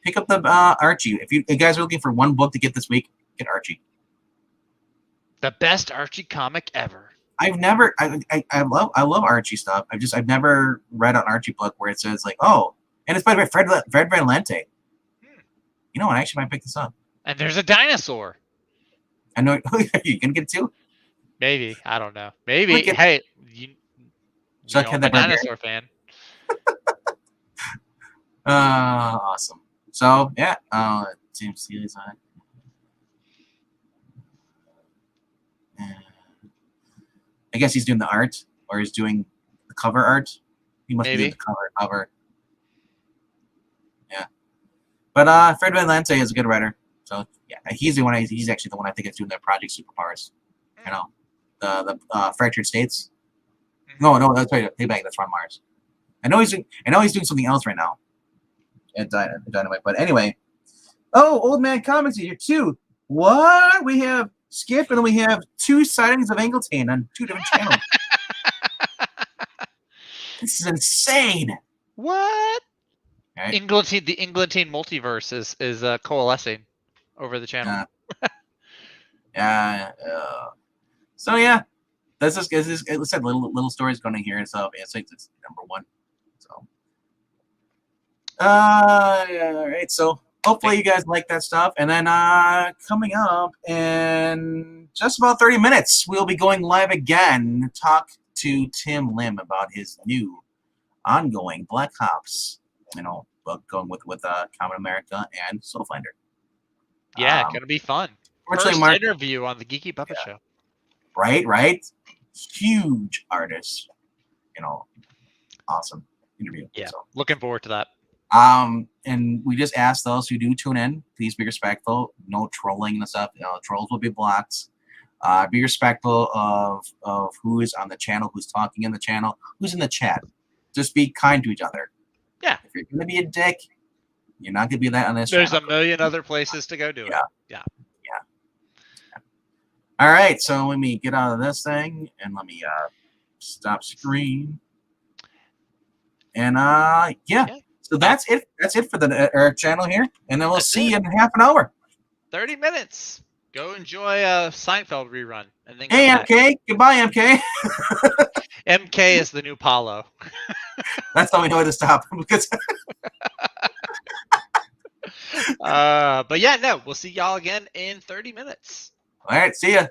Pick up the Archie. If you guys are looking for one book to get this week, get Archie. The best Archie comic ever. I love Archie stuff. I've never read an Archie book where it says like, oh, and it's by Fred Van Lente. You know what? I actually might pick this up. And there's a dinosaur. I know. Are you gonna get it too? Maybe. I don't know. Maybe. Hey, I'm a dinosaur fan. Awesome. So yeah, Tim Steele's on it. I guess he's doing the art, or he's doing the cover art. He must be doing the cover. Yeah. But Fred Van Lente is a good writer. So yeah, he's the one. He's actually the one I think is doing the Project Superpowers. You know, the Fractured States. No, that's right. Payback. That's Ron Mars. I know he's doing something else right now at Dynamite. But anyway, Old Man Comics is here too. What? We have Skip, and then we have 2 sightings of Angleton on 2 different channels. This is insane. What? Right. The Angleton multiverse is coalescing over the channel. So yeah, this is it said little stories going to here. So it's number 1. So all right. So hopefully you guys like that stuff. And then coming up in just about 30 minutes, we'll be going live again to talk to Tim Lim about his new ongoing Black Ops, book going with Common America and Soulfinder. Yeah, gonna be fun. First interview on the Geeky Puppet Show. Right. Huge artist. Awesome interview. Yeah, so looking forward to that. And we just ask those who do tune in, please be respectful. No trolling and stuff. Trolls will be blocked. Be respectful of who is on the channel, who's talking in the channel, who's in the chat. Just be kind to each other. Yeah. If you're gonna be a dick, you're not gonna be that on this channel. There's a million other places to go do it. Yeah. All right, so let me get out of this thing and let me stop screen. And so that's it. That's it for our channel here, and then we'll see you in half an hour. 30 minutes. Go enjoy a Seinfeld rerun, and then. Hey, MK. Goodbye, MK. MK is the new Paulo. That's how we know when to stop. Because. But yeah, no, we'll see y'all again in 30 minutes. All right, see ya.